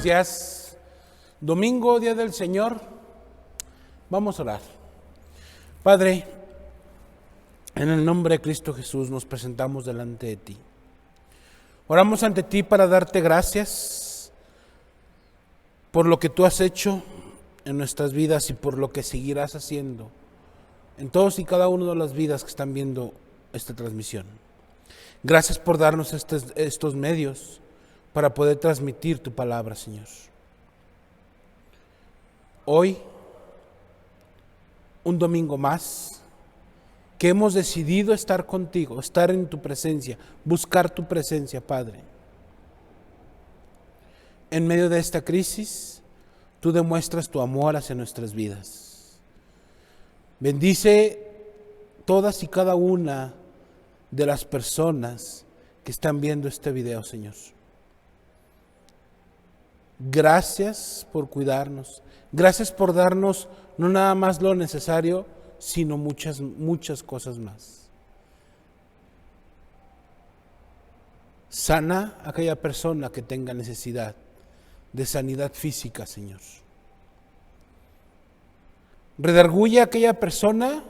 Gracias. Domingo, día del Señor. Vamos a orar. Padre, en el nombre de Cristo Jesús nos presentamos delante de ti. Oramos ante ti para darte gracias por lo que tú has hecho en nuestras vidas y por lo que seguirás haciendo en todos y cada uno de las vidas que están viendo esta transmisión. Gracias por darnos estos medios para poder transmitir tu palabra, Señor. Hoy, un domingo más, que hemos decidido estar contigo, estar en tu presencia, buscar tu presencia, Padre. En medio de esta crisis, tú demuestras tu amor hacia nuestras vidas. Bendice todas y cada una de las personas que están viendo este video, Señor. Gracias por cuidarnos. Gracias por darnos no nada más lo necesario, sino muchas cosas más. Sana a aquella persona que tenga necesidad de sanidad física, Señor. Redarguye a aquella persona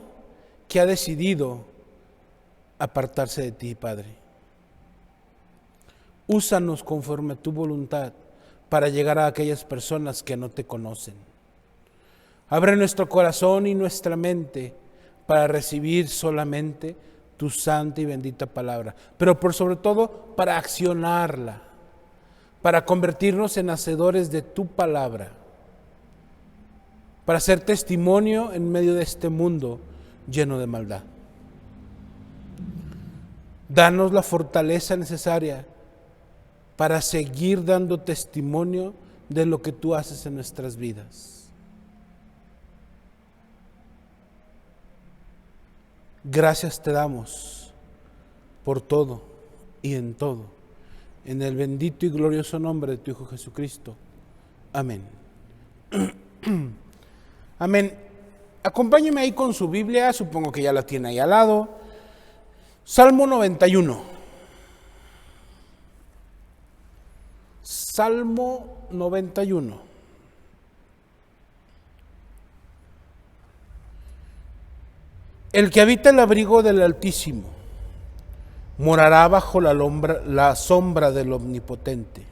que ha decidido apartarse de ti, Padre. Úsanos conforme a tu voluntad para llegar a aquellas personas que no te conocen. Abre nuestro corazón y nuestra mente para recibir solamente tu santa y bendita palabra, pero por sobre todo para accionarla, para convertirnos en hacedores de tu palabra, para ser testimonio en medio de este mundo lleno de maldad. Danos la fortaleza necesaria para seguir dando testimonio de lo que tú haces en nuestras vidas. Gracias te damos por todo y en todo, en el bendito y glorioso nombre de tu Hijo Jesucristo. Amén. Amén. Acompáñeme ahí con su Biblia, supongo que ya la tiene ahí al lado. Salmo 91. Salmo 91. El que habita el abrigo del Altísimo morará bajo la sombra del Omnipotente.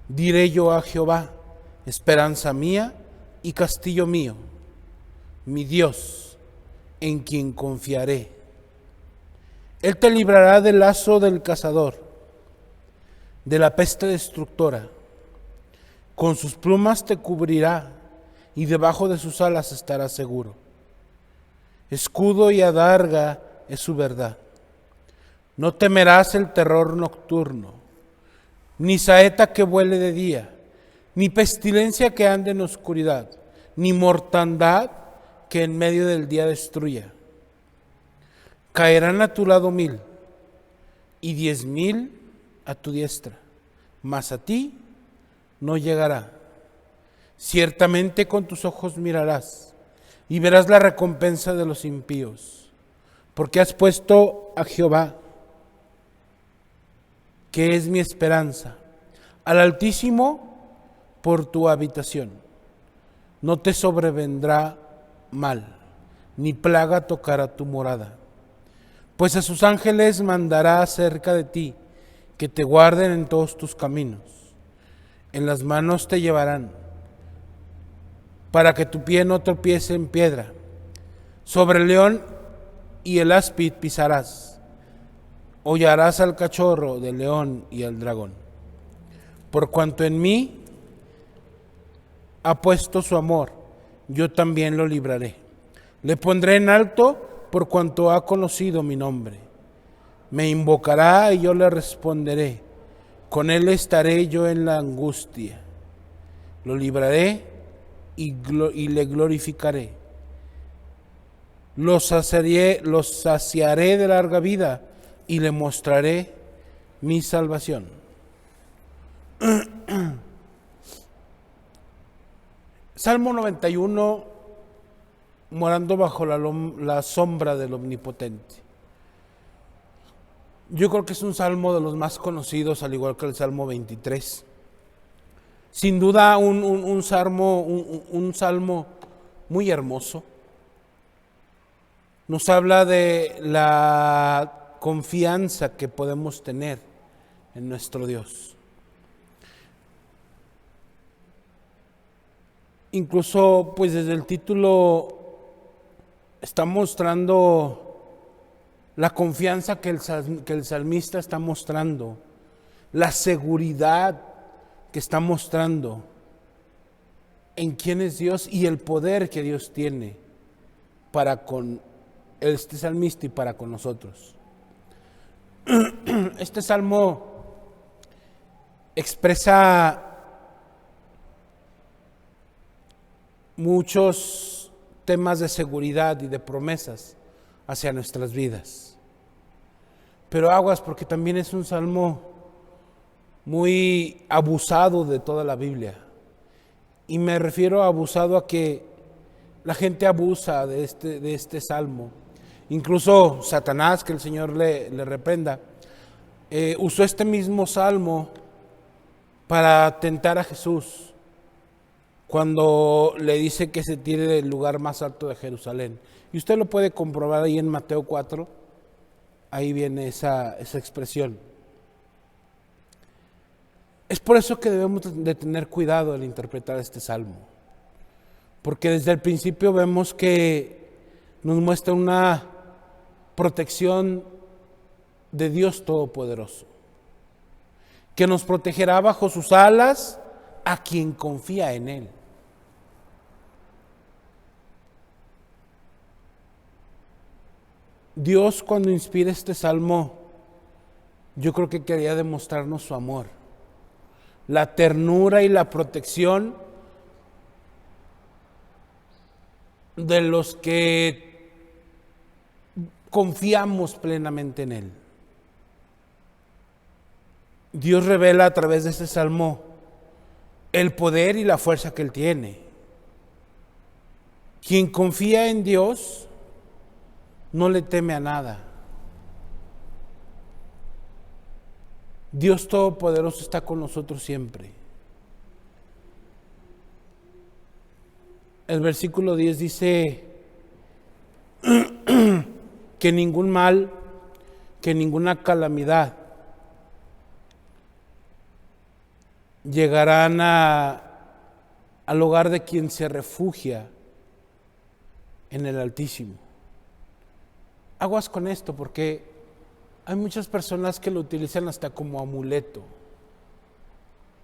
Diré yo a Jehová, esperanza mía y castillo mío, mi Dios, en quien confiaré. Él te librará del lazo del cazador, de la peste destructora. Con sus plumas te cubrirá y debajo de sus alas estarás seguro. Escudo y adarga es su verdad. No temerás el terror nocturno, ni saeta que vuele de día, ni pestilencia que ande en oscuridad, ni mortandad que en medio del día destruya. Caerán a tu lado 1000 y 10,000 a tu diestra, mas a ti no llegará. Ciertamente con tus ojos mirarás y verás la recompensa de los impíos, porque has puesto a Jehová, que es mi esperanza, al Altísimo por tu habitación. No te sobrevendrá mal, ni plaga tocará tu morada, pues a sus ángeles mandará acerca de ti, que te guarden en todos tus caminos. En las manos te llevarán, para que tu pie no tropiece en piedra. Sobre el león y el áspid pisarás. Hollarás al cachorro del león y al dragón. Por cuanto en mí ha puesto su amor, yo también lo libraré. Le pondré en alto por cuanto ha conocido mi nombre. Me invocará y yo le responderé. Con él estaré yo en la angustia. Lo libraré y le glorificaré. Los saciaré de larga vida y le mostraré mi salvación. Salmo 91, morando bajo la sombra del Omnipotente. Yo creo que es un salmo de los más conocidos, al igual que el Salmo 23. Sin duda un salmo muy hermoso. Nos habla de la confianza que podemos tener en nuestro Dios. Incluso, pues desde el título está mostrando la confianza que el salmista está mostrando, la seguridad que está mostrando en quién es Dios y el poder que Dios tiene para con este salmista y para con nosotros. Este salmo expresa muchos temas de seguridad y de promesas hacia nuestras vidas. Pero aguas, porque también es un salmo muy abusado de toda la Biblia. Y me refiero a abusado a que la gente abusa de este salmo. Incluso Satanás, que el Señor le reprenda, usó este mismo salmo para tentar a Jesús cuando le dice que se tire del lugar más alto de Jerusalén. Y usted lo puede comprobar ahí en Mateo 4, ahí viene esa expresión. Es por eso que debemos de tener cuidado al interpretar este salmo, porque desde el principio vemos que nos muestra una protección de Dios Todopoderoso, que nos protegerá bajo sus alas a quien confía en Él. Dios, cuando inspira este salmo, yo creo que quería demostrarnos su amor, la ternura y la protección de los que confiamos plenamente en Él. Dios revela a través de este salmo el poder y la fuerza que Él tiene. Quien confía en Dios no le teme a nada. Dios Todopoderoso está con nosotros siempre. El versículo 10 dice que ningún mal, que ninguna calamidad llegarán al hogar de quien se refugia en el Altísimo. Aguas con esto, porque hay muchas personas que lo utilizan hasta como amuleto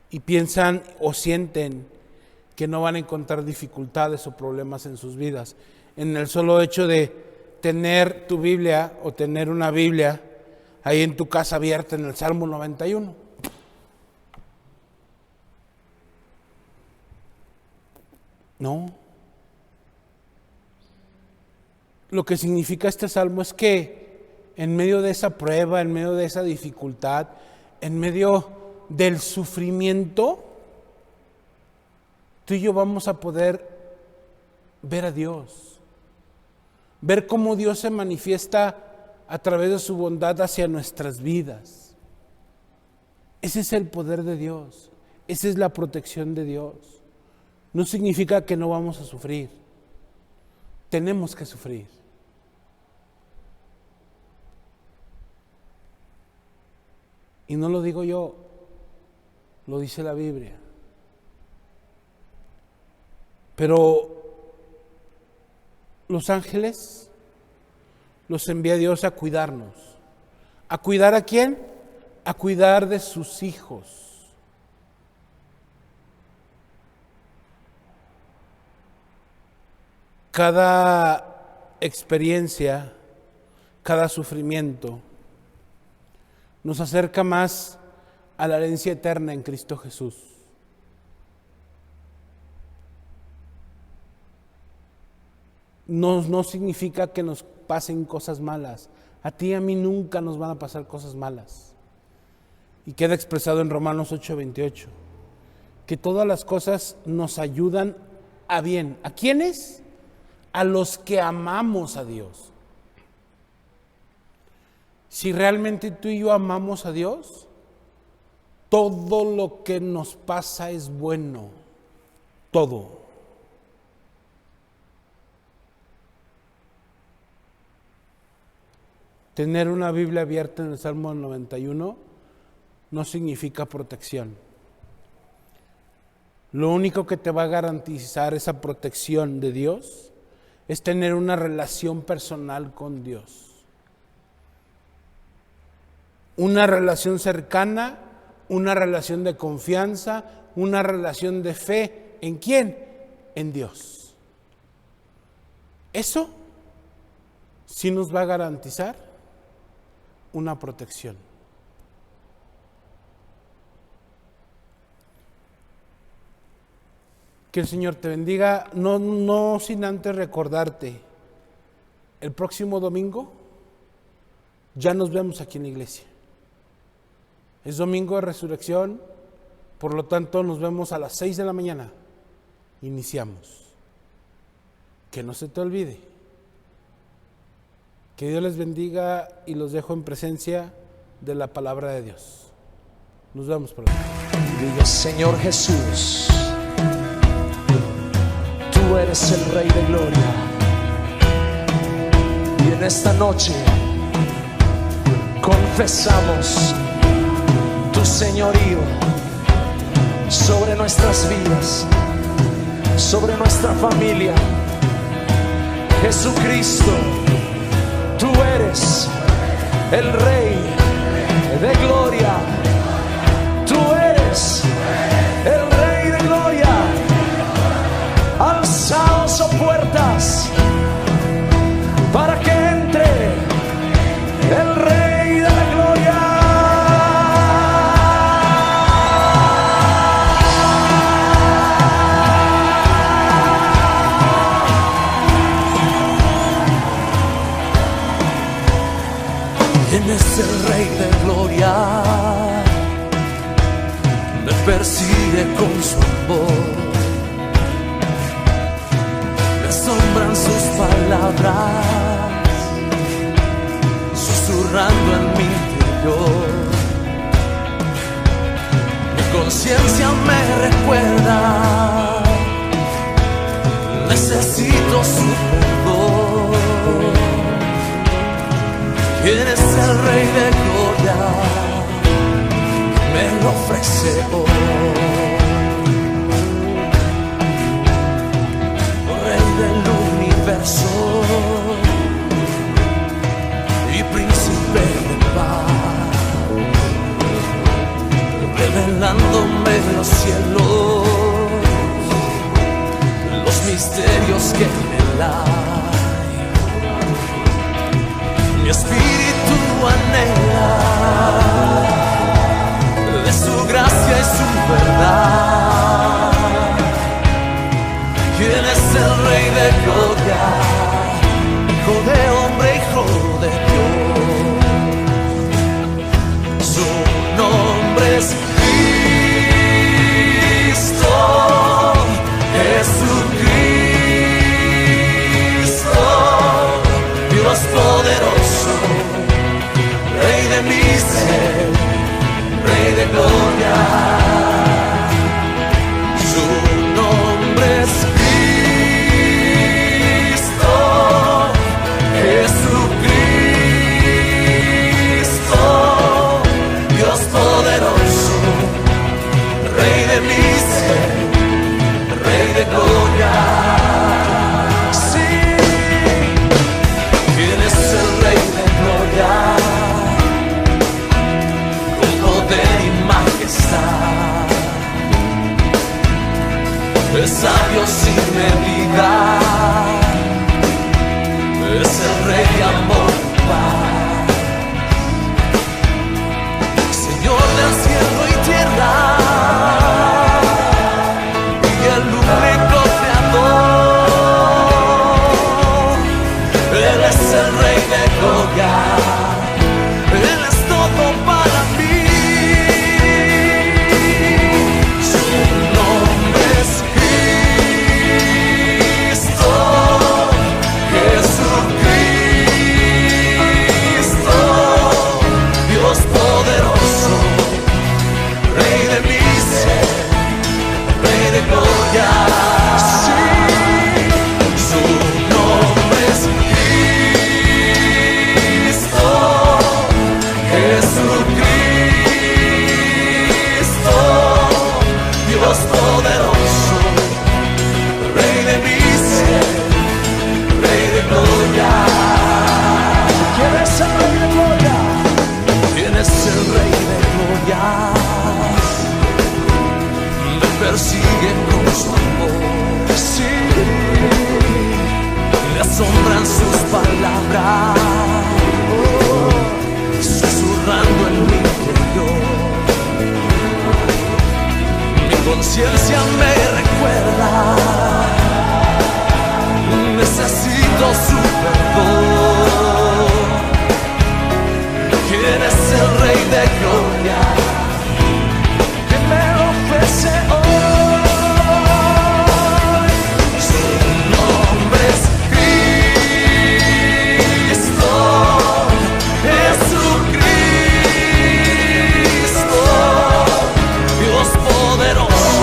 y piensan o sienten que no van a encontrar dificultades o problemas en sus vidas en el solo hecho de tener tu Biblia o tener una Biblia ahí en tu casa abierta en el Salmo 91. No. Lo que significa este salmo es que en medio de esa prueba, en medio de esa dificultad, en medio del sufrimiento, tú y yo vamos a poder ver a Dios, ver cómo Dios se manifiesta a través de su bondad hacia nuestras vidas. Ese es el poder de Dios, esa es la protección de Dios. No significa que no vamos a sufrir, tenemos que sufrir. Y no lo digo yo, lo dice la Biblia. Pero los ángeles los envía Dios a cuidarnos. ¿A cuidar a quién? A cuidar de sus hijos. Cada experiencia, cada sufrimiento nos acerca más a la herencia eterna en Cristo Jesús. No significa que nos pasen cosas malas. A ti y a mí nunca nos van a pasar cosas malas. Y queda expresado en Romanos 8:28, que todas las cosas nos ayudan a bien. ¿A quiénes? A los que amamos a Dios. Si realmente tú y yo amamos a Dios, Todo lo que nos pasa es bueno, todo. Tener una Biblia abierta en el Salmo 91 no significa protección. Lo único que te va a garantizar esa protección de Dios es tener una relación personal con Dios. Una relación cercana, una relación de confianza, una relación de fe. ¿En quién? En Dios. Eso sí nos va a garantizar una protección. Que el Señor te bendiga, no sin antes recordarte, el próximo domingo ya nos vemos aquí en la iglesia. Es domingo de resurrección, por lo tanto nos vemos a las 6 de la mañana. Iniciamos. Que no se te olvide. Que Dios les bendiga y los dejo en presencia de la palabra de Dios. Nos vemos pronto. Diga: Señor Jesús, tú eres el Rey de Gloria. Y en esta noche confesamos tu señorío sobre nuestras vidas, sobre nuestra familia. Jesucristo, tú eres el Rey de Gloria. Tú eres el Rey de Gloria. Alzaos, oh puertas, para que entre el Rey de la Gloria. ¿Quién es el Rey de Gloria? Me persigue con su amor, me asombran sus palabras, susurrando en mi interior. Mi conciencia me recuerda, necesito su perdón. ¿Quién es el Rey de Gloria? Me lo ofrece hoy. Rey del universo y príncipe de paz, revelándome los cielos, los misterios que en él hay. Mi espíritu anhela de su gracia y su verdad. ¿Quién es el Rey de Gloria? Hijo de hombre, hijo de Dios. Su nombre es Cristo, Jesucristo, Dios poderoso, Rey de mi ser, Rey de Gloria. Su nombre es Cristo, Jesucristo, Dios poderoso, Rey de mi ser, Rey de Gloria. Sí, ¿quién es el Rey de Gloria? Con poder y majestad, es sabio sin medida, es el Rey de amor y paz, Señor del cielo y tierra, y el único creador. Él es el Rey de Gloria, Él es todo para mí. Su nombre es Cristo, Jesucristo, conciencia me recuerda, necesito su perdón. ¿Quién es el Rey de Gloria que me ofrece hoy? Su nombre es Cristo, Jesucristo, Dios poderoso,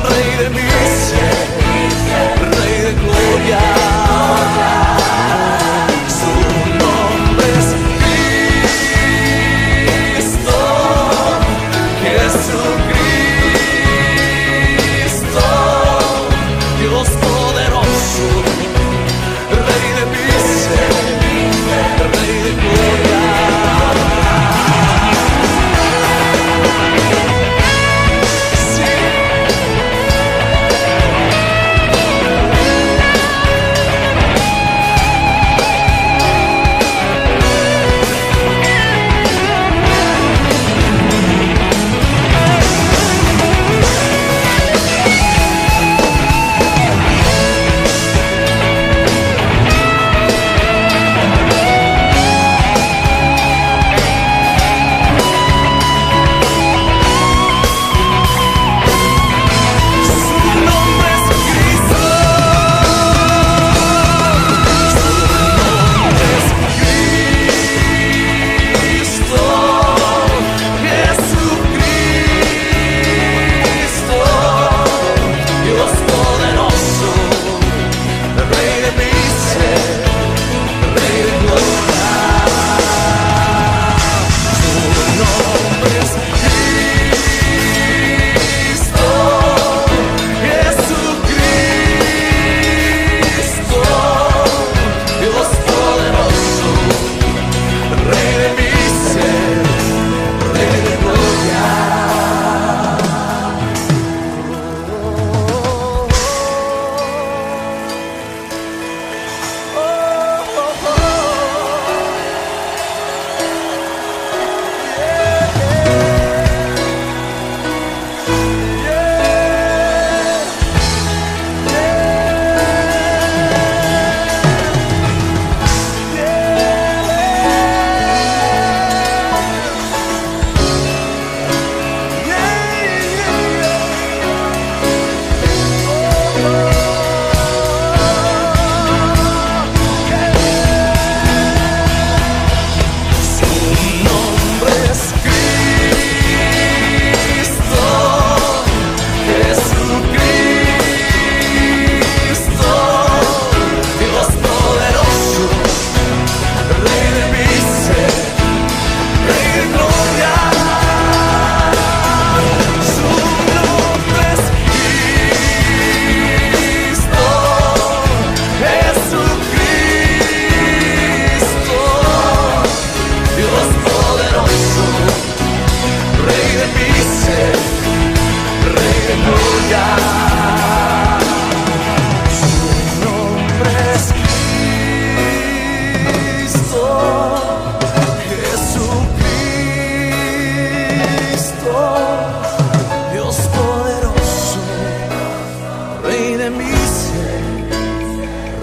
Rey de misericordia, Rey de gloria. Su nombre es Cristo, Jesucristo, Dios poderoso, Rey de misericordia,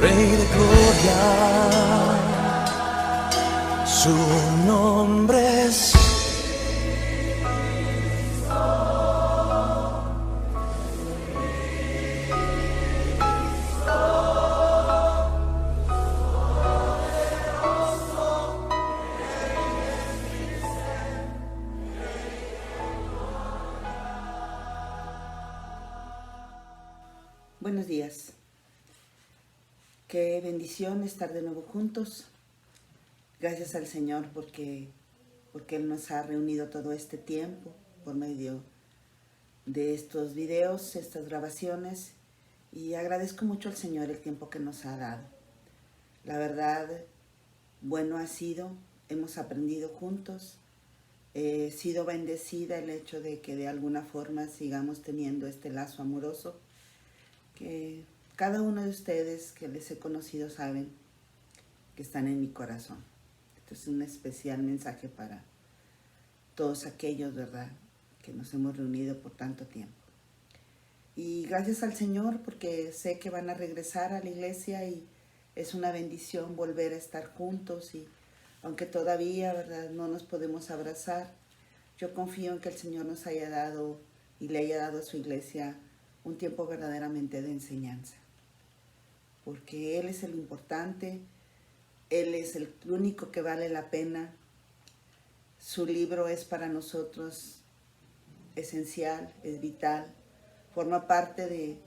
Rey de gloria. Su nombre es Buenos días. Qué bendición estar de nuevo juntos. Gracias al Señor porque Él nos ha reunido todo este tiempo por medio de estos videos, estas grabaciones, y agradezco mucho al Señor el tiempo que nos ha dado. La verdad, bueno ha sido, hemos aprendido juntos, he sido bendecida el hecho de que de alguna forma sigamos teniendo este lazo amoroso que cada uno de ustedes que les he conocido saben que están en mi corazón. Este es un especial mensaje para todos aquellos, ¿verdad?, que nos hemos reunido por tanto tiempo. Y gracias al Señor porque sé que van a regresar a la iglesia y es una bendición volver a estar juntos, y aunque todavía, ¿verdad?, no nos podemos abrazar, yo confío en que el Señor nos haya dado y le haya dado a su iglesia un tiempo verdaderamente de enseñanza. Porque Él es el importante, Él es el único que vale la pena. Su libro es para nosotros esencial, es vital, forma parte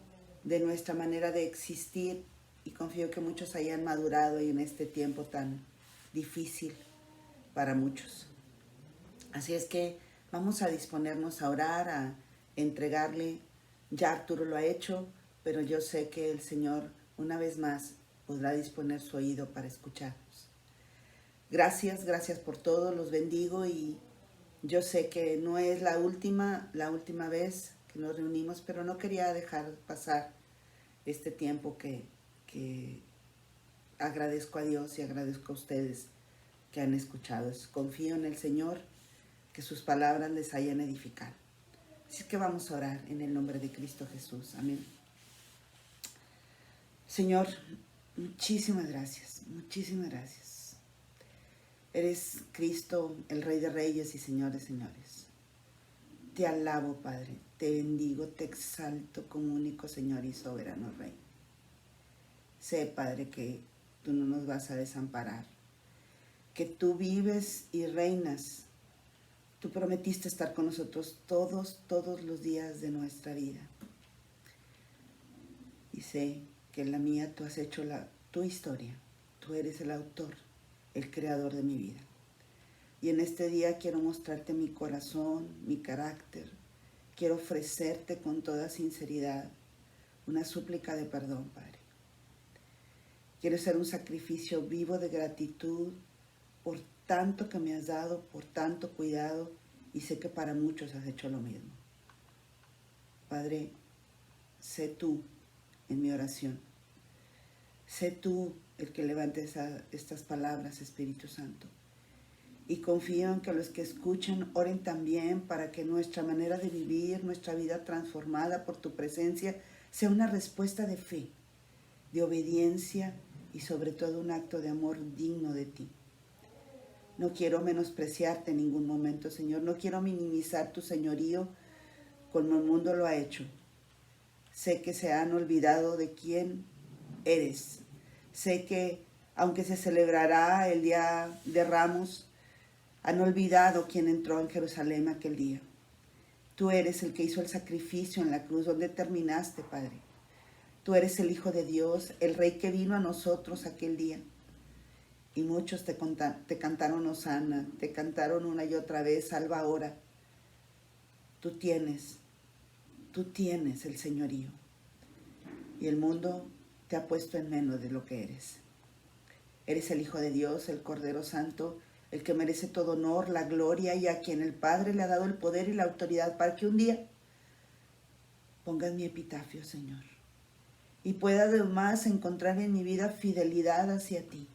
de nuestra manera de existir, y confío que muchos hayan madurado en este tiempo tan difícil para muchos. Así es que vamos a disponernos a orar, a entregarle. Ya Arturo lo ha hecho, pero yo sé que el Señor una vez más podrá disponer su oído para escucharnos. Gracias por todo, los bendigo, y yo sé que no es la última vez que nos reunimos, pero no quería dejar pasar este tiempo que agradezco a Dios y agradezco a ustedes que han escuchado. Confío en el Señor, que sus palabras les hayan edificado. Así que vamos a orar en el nombre de Cristo Jesús. Amén. Señor, muchísimas gracias, muchísimas gracias. Eres Cristo, el Rey de Reyes y Señor de Señores. Te alabo, Padre, te bendigo, te exalto como único Señor y soberano Rey. Sé, Padre, que tú no nos vas a desamparar, que tú vives y reinas. Tú prometiste estar con nosotros todos los días de nuestra vida. Y sé que en la mía tú has hecho tu historia. Tú eres el autor, el creador de mi vida. Y en este día quiero mostrarte mi corazón, mi carácter. Quiero ofrecerte con toda sinceridad una súplica de perdón, Padre. Quiero ser un sacrificio vivo de gratitud por tanto que me has dado, por tanto cuidado, y sé que para muchos has hecho lo mismo. Padre, sé tú en mi oración. Sé tú el que levante estas palabras, Espíritu Santo. Y confío en que los que escuchen oren también para que nuestra manera de vivir, nuestra vida transformada por tu presencia, sea una respuesta de fe, de obediencia y sobre todo un acto de amor digno de ti. No quiero menospreciarte en ningún momento, Señor. No quiero minimizar tu señorío como el mundo lo ha hecho. Sé que se han olvidado de quién eres. Sé que, aunque se celebrará el Día de Ramos, han olvidado quién entró en Jerusalén aquel día. Tú eres el que hizo el sacrificio en la cruz, donde terminaste, Padre. Tú eres el Hijo de Dios, el Rey que vino a nosotros aquel día. Y muchos te cantaron Hosana, te cantaron una y otra vez, salva ahora. Tú tienes el señorío. Y el mundo te ha puesto en menos de lo que eres. Eres el Hijo de Dios, el Cordero Santo, el que merece todo honor, la gloria, y a quien el Padre le ha dado el poder y la autoridad para que un día pongas mi epitafio, Señor, y pueda además encontrar en mi vida fidelidad hacia ti.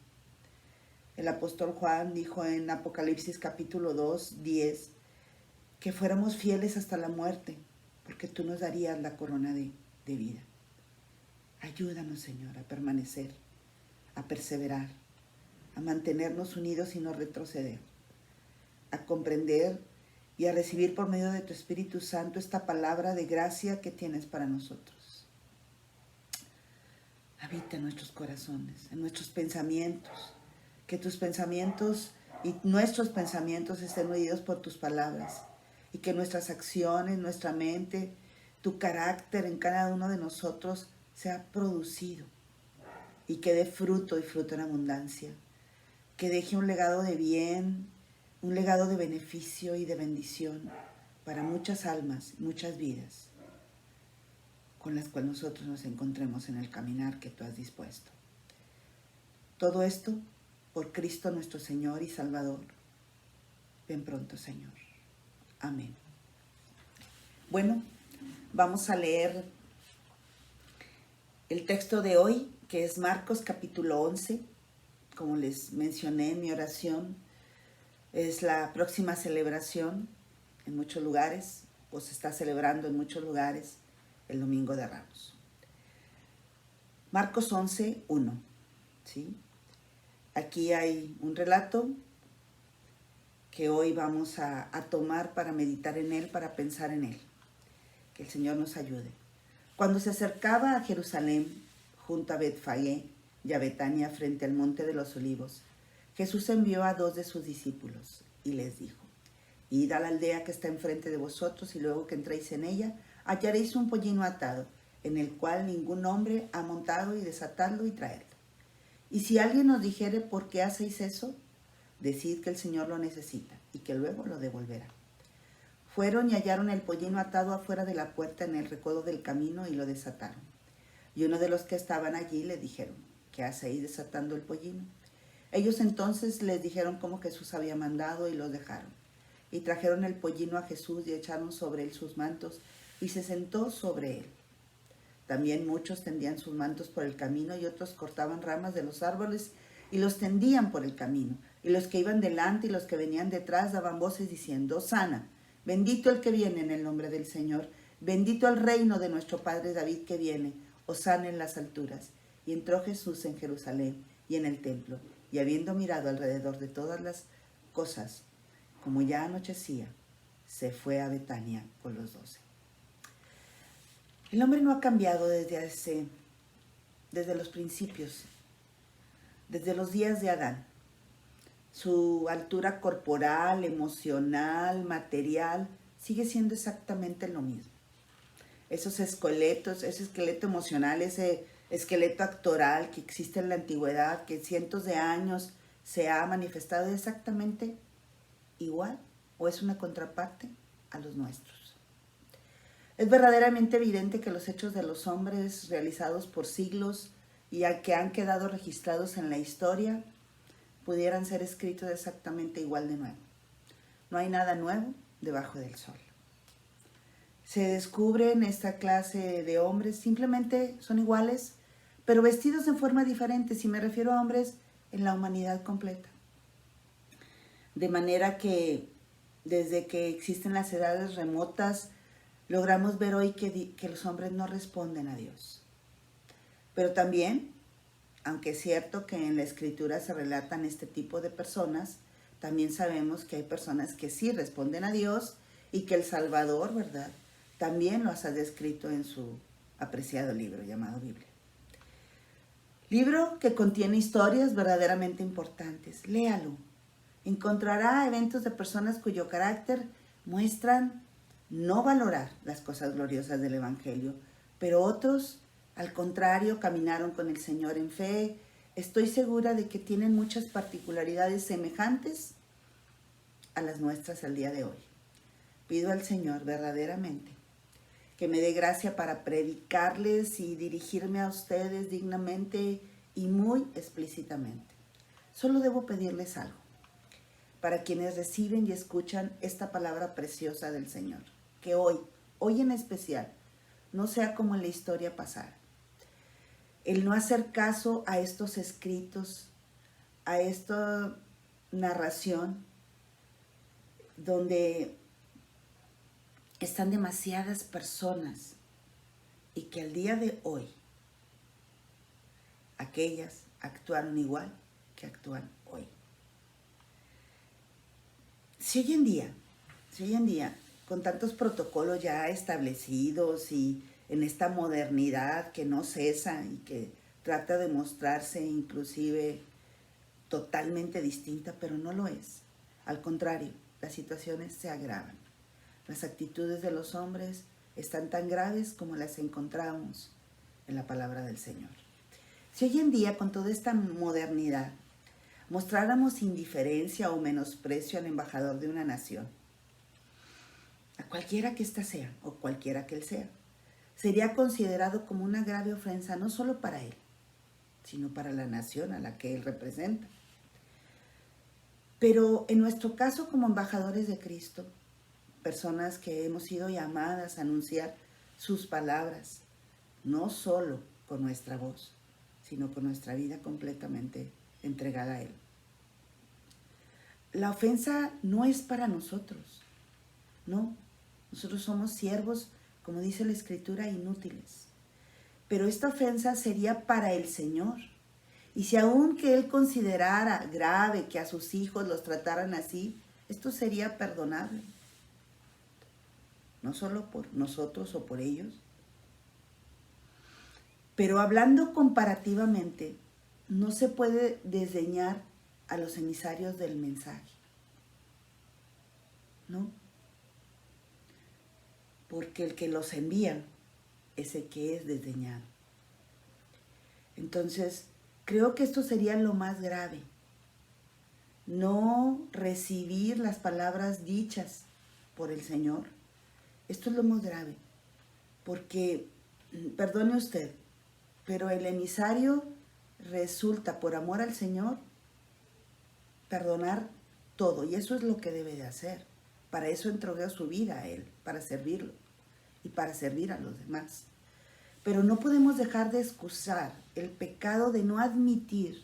El apóstol Juan dijo en Apocalipsis capítulo 2, 10, que fuéramos fieles hasta la muerte, porque tú nos darías la corona de vida. Ayúdanos, Señor, a permanecer, a perseverar, a mantenernos unidos y no retroceder, a comprender y a recibir por medio de tu Espíritu Santo esta palabra de gracia que tienes para nosotros. Habita en nuestros corazones, en nuestros pensamientos, que tus pensamientos y nuestros pensamientos estén unidos por tus palabras, y que nuestras acciones, nuestra mente, tu carácter en cada uno de nosotros sea producido y que dé fruto y fruto en abundancia, que deje un legado de bien, un legado de beneficio y de bendición para muchas almas, muchas vidas, con las cuales nosotros nos encontremos en el caminar que tú has dispuesto. Todo esto por Cristo nuestro Señor y Salvador. Ven pronto, Señor. Amén. Bueno, vamos a leer el texto de hoy, que es Marcos capítulo 11. Como les mencioné en mi oración, es la próxima celebración en muchos lugares, o se está celebrando en muchos lugares el Domingo de Ramos. Marcos 11:1, ¿sí? Aquí hay un relato que hoy vamos a tomar para meditar en él, para pensar en él. Que el Señor nos ayude. Cuando se acercaba a Jerusalén, junto a Betfagé y a Betania frente al monte de los Olivos, Jesús envió a 2 de sus discípulos y les dijo: Id a la aldea que está enfrente de vosotros, y luego que entréis en ella, hallaréis un pollino atado, en el cual ningún hombre ha montado, y desatadlo y traedlo. Y si alguien os dijere: ¿por qué hacéis eso?, decid que el Señor lo necesita, y que luego lo devolverá. Fueron y hallaron el pollino atado afuera de la puerta en el recodo del camino, y lo desataron. Y uno de los que estaban allí le dijeron: ¿qué hacéis desatando el pollino? Ellos entonces les dijeron cómo Jesús había mandado, y los dejaron. Y trajeron el pollino a Jesús y echaron sobre él sus mantos, y se sentó sobre él. También muchos tendían sus mantos por el camino, y otros cortaban ramas de los árboles y los tendían por el camino. Y los que iban delante y los que venían detrás daban voces diciendo: Hosana, bendito el que viene en el nombre del Señor, bendito el reino de nuestro padre David que viene, hosana en las alturas. Y entró Jesús en Jerusalén y en el templo, y habiendo mirado alrededor de todas las cosas, como ya anochecía, se fue a Betania con los 12. El hombre no ha cambiado desde los principios, desde los días de Adán. Su altura corporal, emocional, material, sigue siendo exactamente lo mismo. Esos esqueletos, ese esqueleto emocional, ese esqueleto actoral que existe en la antigüedad, que cientos de años se ha manifestado exactamente igual, o es una contraparte a los nuestros. Es verdaderamente evidente que los hechos de los hombres realizados por siglos y que han quedado registrados en la historia pudieran ser escritos exactamente igual de nuevo. No hay nada nuevo debajo del sol. Se descubren esta clase de hombres, simplemente son iguales, pero vestidos en forma diferente, si me refiero a hombres en la humanidad completa. De manera que desde que existen las edades remotas, logramos ver hoy que los hombres no responden a Dios. Pero también, aunque es cierto que en la Escritura se relatan este tipo de personas, también sabemos que hay personas que sí responden a Dios y que el Salvador, ¿verdad?, también los ha descrito en su apreciado libro llamado Biblia. Libro que contiene historias verdaderamente importantes. Léalo. Encontrará eventos de personas cuyo carácter muestran no valorar las cosas gloriosas del Evangelio, pero otros, al contrario, caminaron con el Señor en fe. Estoy segura de que tienen muchas particularidades semejantes a las nuestras al día de hoy. Pido al Señor verdaderamente que me dé gracia para predicarles y dirigirme a ustedes dignamente y muy explícitamente. Solo debo pedirles algo, para quienes reciben y escuchan esta palabra preciosa del Señor, que hoy en especial, no sea como en la historia pasada. El no hacer caso a estos escritos, a esta narración, donde están demasiadas personas y que al día de hoy aquellas actuaron igual que actúan hoy. Si hoy en día, con tantos protocolos ya establecidos y en esta modernidad que no cesa y que trata de mostrarse inclusive totalmente distinta, pero no lo es. Al contrario, las situaciones se agravan. Las actitudes de los hombres están tan graves como las encontramos en la palabra del Señor. Si hoy en día, con toda esta modernidad, mostráramos indiferencia o menosprecio al embajador de una nación, a cualquiera que ésta sea o cualquiera que él sea, sería considerado como una grave ofensa no solo para él, sino para la nación a la que él representa. Pero en nuestro caso, como embajadores de Cristo, personas que hemos sido llamadas a anunciar sus palabras, no solo con nuestra voz, sino con nuestra vida completamente entregada a Él. La ofensa no es para nosotros, no, Nosotros somos siervos, como dice la Escritura, inútiles. Pero esta ofensa sería para el Señor. Y si aún que Él considerara grave que a sus hijos los trataran así, esto sería perdonable. No solo por nosotros o por ellos. Pero hablando comparativamente, no se puede desdeñar a los emisarios del mensaje. ¿No? Porque el que los envía es el que es desdeñado. Entonces, creo que esto sería lo más grave. No recibir las palabras dichas por el Señor. Esto es lo más grave. Porque, perdone usted, pero el emisario resulta, por amor al Señor, perdonar todo. Y eso es lo que debe de hacer. Para eso entregó su vida a Él, para servirlo y para servir a los demás. Pero no podemos dejar de excusar el pecado de no admitir,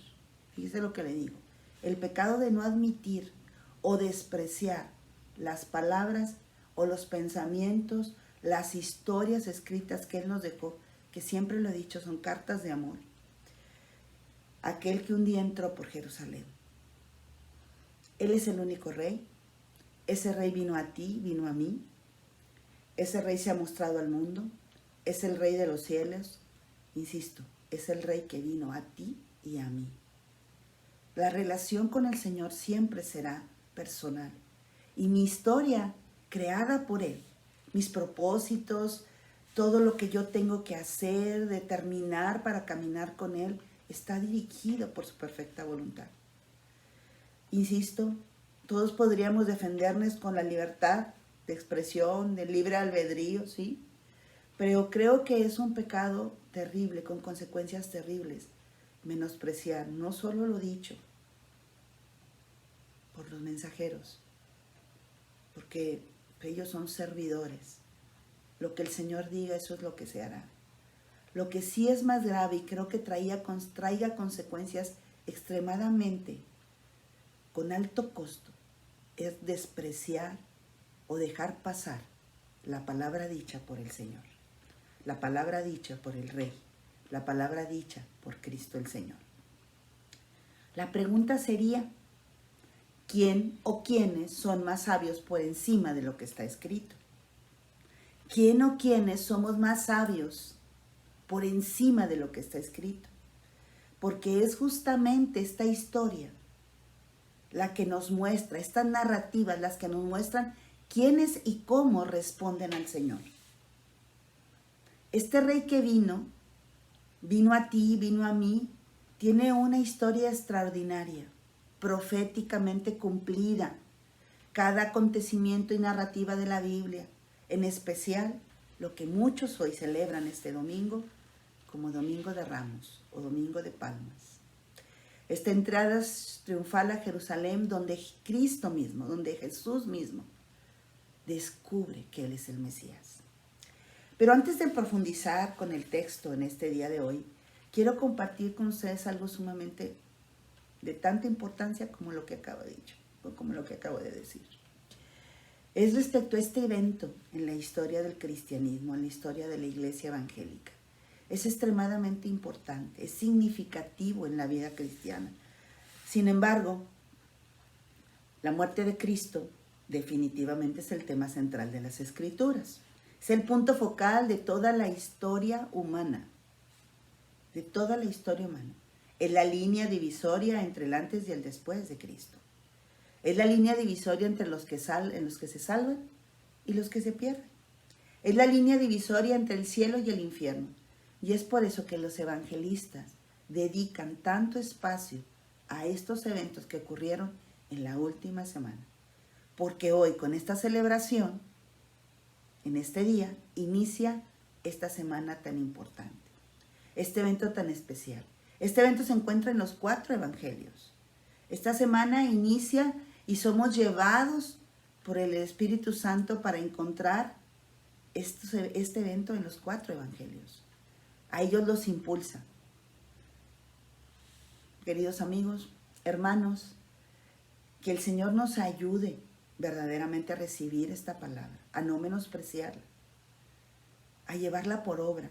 fíjese lo que le digo, el pecado de no admitir o despreciar las palabras o los pensamientos, las historias escritas que Él nos dejó, que siempre lo he dicho, son cartas de amor. Aquel que un día entró por Jerusalén. Él es el único rey. Ese rey vino a ti, vino a mí. Ese rey se ha mostrado al mundo. Es el rey de los cielos. Insisto, es el rey que vino a ti y a mí. La relación con el Señor siempre será personal. Y mi historia, creada por Él, mis propósitos, todo lo que yo tengo que hacer, determinar para caminar con Él, está dirigido por su perfecta voluntad. Insisto, todos podríamos defendernos con la libertad de expresión, del libre albedrío, ¿sí? Pero creo que es un pecado terrible, con consecuencias terribles, menospreciar no solo lo dicho por los mensajeros, porque ellos son servidores. Lo que el Señor diga, eso es lo que se hará. Lo que sí es más grave, y creo que traiga consecuencias extremadamente con alto costo, es despreciar o dejar pasar la palabra dicha por el Señor, la palabra dicha por el Rey, la palabra dicha por Cristo el Señor. La pregunta sería, ¿quién o quiénes son más sabios por encima de lo que está escrito? ¿Quién o quiénes somos más sabios por encima de lo que está escrito? Porque es justamente esta historia la que nos muestra, estas narrativas, las que nos muestran quiénes y cómo responden al Señor. Este rey que vino a ti, vino a mí, tiene una historia extraordinaria, proféticamente cumplida. Cada acontecimiento y narrativa de la Biblia, en especial lo que muchos hoy celebran este domingo como Domingo de Ramos o Domingo de Palmas. Esta entrada triunfal a Jerusalén donde Cristo mismo, donde Jesús mismo descubre que Él es el Mesías. Pero antes de profundizar con el texto en este día de hoy, quiero compartir con ustedes algo sumamente de tanta importancia como lo que acabo de decir, o como lo que acabo de decir. Es respecto a este evento en la historia del cristianismo, en la historia de la iglesia evangélica. Es extremadamente importante, es significativo en la vida cristiana. Sin embargo, la muerte de Cristo definitivamente es el tema central de las Escrituras. Es el punto focal de toda la historia humana. De toda la historia humana. Es la línea divisoria entre el antes y el después de Cristo. Es la línea divisoria entre los que se salvan y los que se pierden. Es la línea divisoria entre el cielo y el infierno. Y es por eso que los evangelistas dedican tanto espacio a estos eventos que ocurrieron en la última semana. Porque hoy, con esta celebración, en este día, inicia esta semana tan importante. Este evento tan especial. Este evento se encuentra en los 4 evangelios. Esta semana inicia y somos llevados por el Espíritu Santo para encontrar este evento en los 4 evangelios. A ellos los impulsa. Queridos amigos, hermanos, que el Señor nos ayude verdaderamente a recibir esta palabra, a no menospreciarla, a llevarla por obra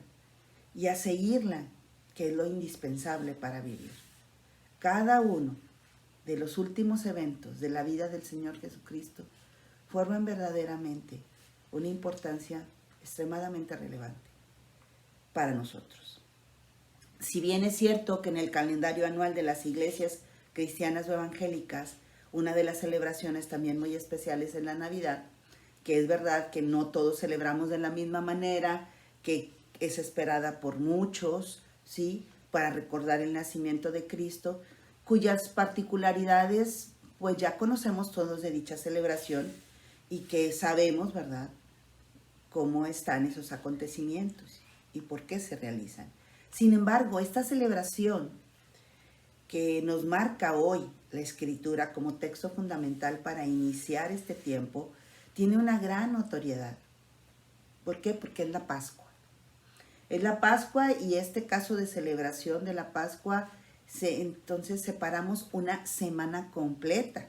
y a seguirla, que es lo indispensable para vivir. Cada uno de los últimos eventos de la vida del Señor Jesucristo forman verdaderamente una importancia extremadamente relevante para nosotros. Si bien es cierto que en el calendario anual de las iglesias cristianas o evangélicas, una de las celebraciones también muy especiales es la Navidad, que es verdad que no todos celebramos de la misma manera, que es esperada por muchos, ¿sí?, para recordar el nacimiento de Cristo, cuyas particularidades pues ya conocemos todos de dicha celebración y que sabemos, ¿verdad?, cómo están esos acontecimientos y por qué se realizan. Sin embargo, esta celebración que nos marca hoy la Escritura como texto fundamental para iniciar este tiempo, tiene una gran notoriedad. ¿Por qué? Porque es la Pascua. Es la Pascua y este caso de celebración de la Pascua, entonces separamos una semana completa.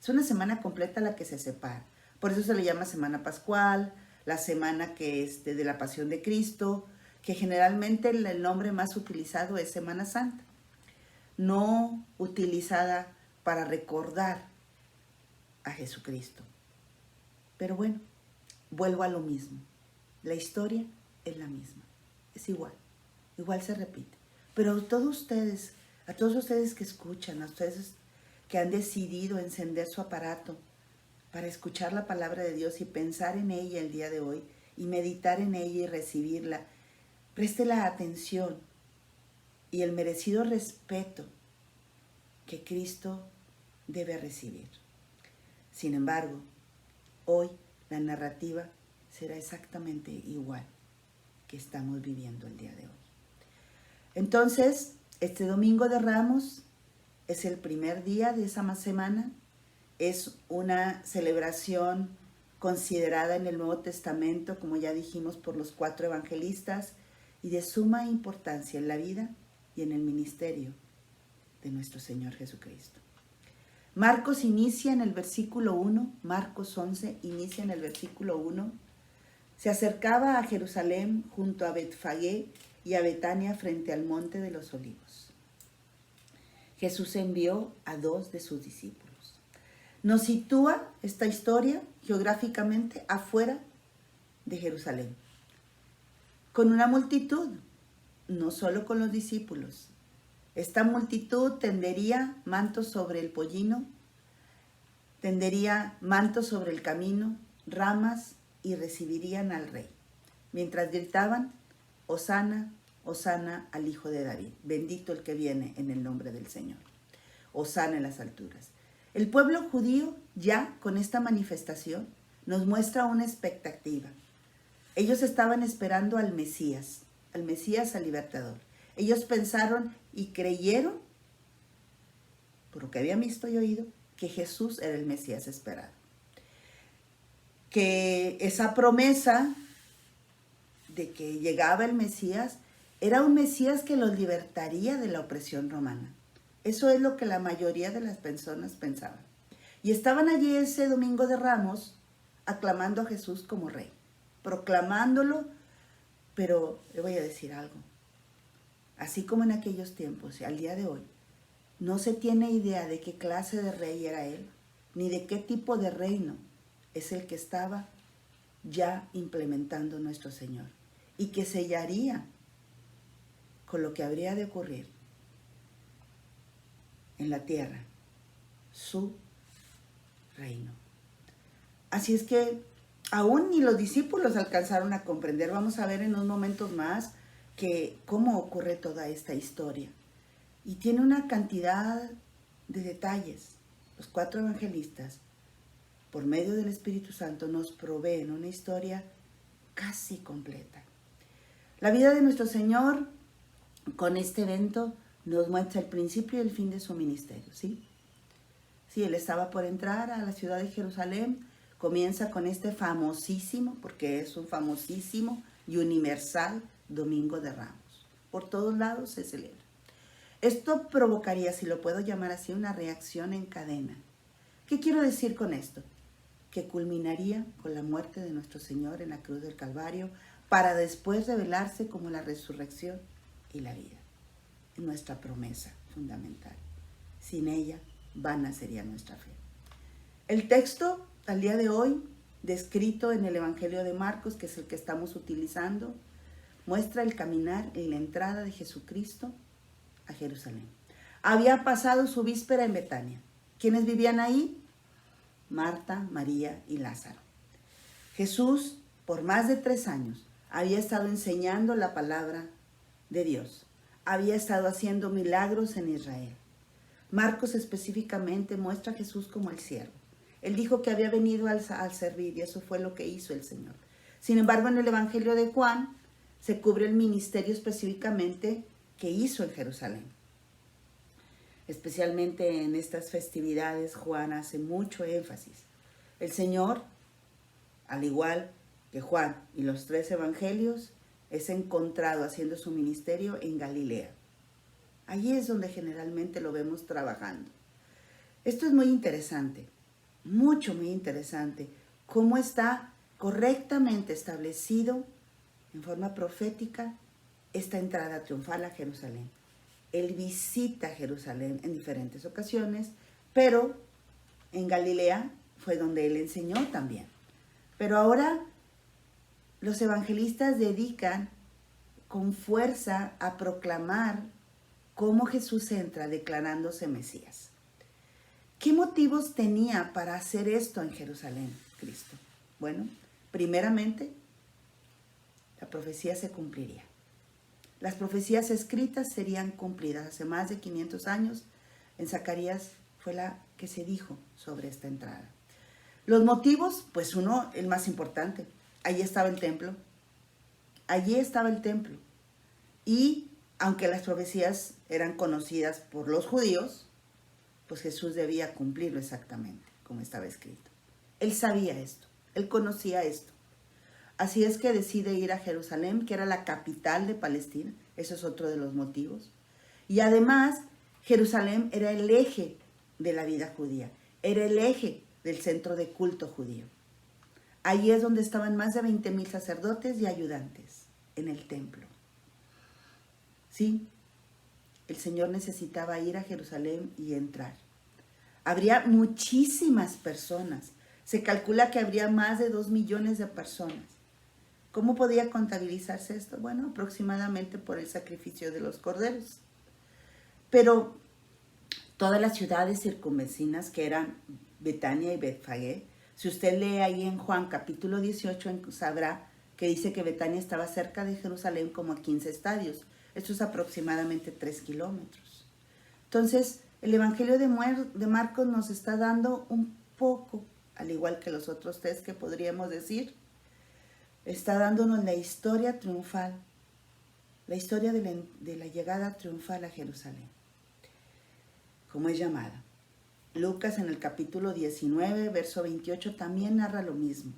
Es una semana completa la que se separa. Por eso se le llama Semana Pascual, la semana que de la Pasión de Cristo, que generalmente el nombre más utilizado es Semana Santa, no utilizada para recordar a Jesucristo. Pero bueno, vuelvo a lo mismo. La historia es la misma, es igual se repite. Pero a todos ustedes que escuchan, a ustedes que han decidido encender su aparato para escuchar la palabra de Dios y pensar en ella el día de hoy y meditar en ella y recibirla, preste la atención y el merecido respeto que Cristo debe recibir. Sin embargo, hoy la narrativa será exactamente igual que estamos viviendo el día de hoy. Entonces, este Domingo de Ramos es el primer día de esa semana. Es una celebración considerada en el Nuevo Testamento, como ya dijimos, por los 4 evangelistas, y de suma importancia en la vida y en el ministerio de nuestro Señor Jesucristo. Marcos inicia en el versículo 1, Marcos 11 inicia en el versículo 1. Se acercaba a Jerusalén junto a Betfagé y a Betania frente al monte de los Olivos. Jesús envió a 2 de sus discípulos. Nos sitúa esta historia geográficamente afuera de Jerusalén, con una multitud, no solo con los discípulos. Esta multitud tendería mantos sobre el pollino, tendería mantos sobre el camino, ramas, y recibirían al rey, mientras gritaban: Hosana, Hosana al Hijo de David, bendito el que viene en el nombre del Señor. Hosana en las alturas. El pueblo judío ya con esta manifestación nos muestra una expectativa. Ellos estaban esperando al Mesías al libertador. Ellos pensaron y creyeron, por lo que habían visto y oído, que Jesús era el Mesías esperado. Que esa promesa de que llegaba el Mesías era un Mesías que los libertaría de la opresión romana. Eso es lo que la mayoría de las personas pensaban. Y estaban allí ese Domingo de Ramos aclamando a Jesús como rey, proclamándolo. Pero le voy a decir algo. Así como en aquellos tiempos y al día de hoy, no se tiene idea de qué clase de rey era él, ni de qué tipo de reino es el que estaba ya implementando nuestro Señor, y que sellaría con lo que habría de ocurrir en la tierra, su reino. Así es que aún ni los discípulos alcanzaron a comprender. Vamos a ver en unos momentos más que cómo ocurre toda esta historia. Y tiene una cantidad de detalles. Los 4 evangelistas, por medio del Espíritu Santo, nos proveen una historia casi completa. La vida de nuestro Señor, con este evento, nos muestra el principio y el fin de su ministerio, ¿sí? Sí, Él estaba por entrar a la ciudad de Jerusalén. Comienza con este famosísimo, porque es un famosísimo y universal Domingo de Ramos. Por todos lados se celebra. Esto provocaría, si lo puedo llamar así, una reacción en cadena. ¿Qué quiero decir con esto? que culminaría con la muerte de nuestro Señor en la cruz del Calvario, para después revelarse como la resurrección y la vida. Nuestra promesa fundamental. Sin ella, vana sería nuestra fe. El texto al día de hoy, descrito en el Evangelio de Marcos, que es el que estamos utilizando, muestra el caminar y la entrada de Jesucristo a Jerusalén. Había pasado su víspera en Betania. ¿Quiénes vivían ahí? Marta, María y Lázaro. Jesús, por más de 3 años, había estado enseñando la palabra de Dios. Había estado haciendo milagros en Israel. Marcos específicamente muestra a Jesús como el siervo. Él dijo que había venido al servir y eso fue lo que hizo el Señor. Sin embargo, en el Evangelio de Juan se cubre el ministerio específicamente que hizo en Jerusalén. Especialmente en estas festividades, Juan hace mucho énfasis. El Señor, al igual que Juan y los 3 evangelios, es encontrado haciendo su ministerio en Galilea. Allí es donde generalmente lo vemos trabajando. Esto es muy interesante, muy interesante, cómo está correctamente establecido en forma profética esta entrada triunfal a Jerusalén. Él visita Jerusalén en diferentes ocasiones, pero en Galilea fue donde él enseñó también. Pero ahora los evangelistas dedican con fuerza a proclamar cómo Jesús entra declarándose Mesías. ¿Qué motivos tenía para hacer esto en Jerusalén, Cristo? Bueno, primeramente, la profecía se cumpliría. Las profecías escritas serían cumplidas. Hace más de 500 años, en Zacarías fue la que se dijo sobre esta entrada. Los motivos, pues uno, el más importante, allí estaba el templo. Allí estaba el templo. Y aunque las profecías eran conocidas por los judíos, pues Jesús debía cumplirlo exactamente como estaba escrito. Él sabía esto, él conocía esto. Así es que decide ir a Jerusalén, que era la capital de Palestina. Eso es otro de los motivos. Y además, Jerusalén era el eje de la vida judía. Era el eje del centro de culto judío. Allí es donde estaban más de 20,000 sacerdotes y ayudantes en el templo. Sí, el Señor necesitaba ir a Jerusalén y entrar. Habría muchísimas personas. Se calcula que habría más de 2 millones de personas. ¿Cómo podía contabilizarse esto? Bueno, aproximadamente por el sacrificio de los corderos. Pero todas las ciudades circunvecinas, que eran Betania y Betfagé, si usted lee ahí en Juan capítulo 18, sabrá que dice que Betania estaba cerca de Jerusalén como a 15 estadios. Esto es aproximadamente 3 kilómetros. Entonces, el Evangelio de Marcos nos está dando un poco, al igual que los otros 3 que podríamos decir, está dándonos la historia triunfal, la historia de la llegada triunfal a Jerusalén, como es llamada. Lucas en el capítulo 19, verso 28, también narra lo mismo,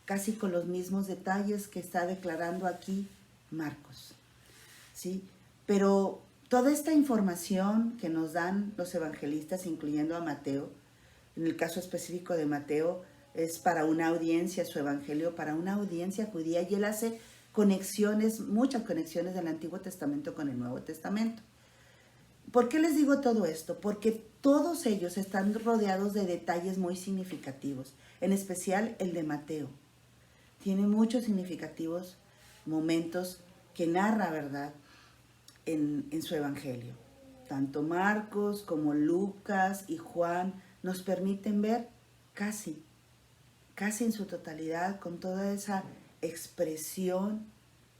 casi con los mismos detalles que está declarando aquí Marcos. ¿Sí? Pero toda esta información que nos dan los evangelistas, incluyendo a Mateo, en el caso específico de Mateo, es para una audiencia, su evangelio, para una audiencia judía, y él hace conexiones, muchas conexiones del Antiguo Testamento con el Nuevo Testamento. ¿Por qué les digo todo esto? Porque todos ellos están rodeados de detalles muy significativos, en especial el de Mateo. Tiene muchos significativos momentos que narra, ¿verdad?, en su evangelio. Tanto Marcos como Lucas y Juan nos permiten ver casi en su totalidad, con toda esa expresión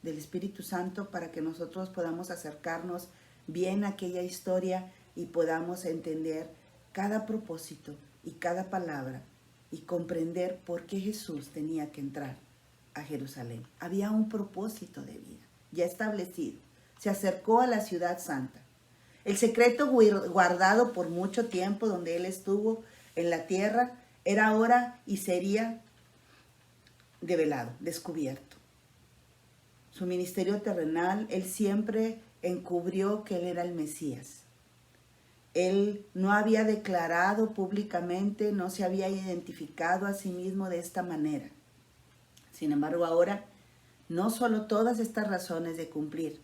del Espíritu Santo, para que nosotros podamos acercarnos bien a aquella historia y podamos entender cada propósito y cada palabra y comprender por qué Jesús tenía que entrar a Jerusalén. Había un propósito de vida ya establecido. Se acercó a la ciudad santa. El secreto guardado por mucho tiempo donde él estuvo en la tierra era ahora y sería develado, descubierto. Su ministerio terrenal, él siempre encubrió que él era el Mesías. Él no había declarado públicamente, no se había identificado a sí mismo de esta manera. Sin embargo, ahora, no solo todas estas razones de cumplir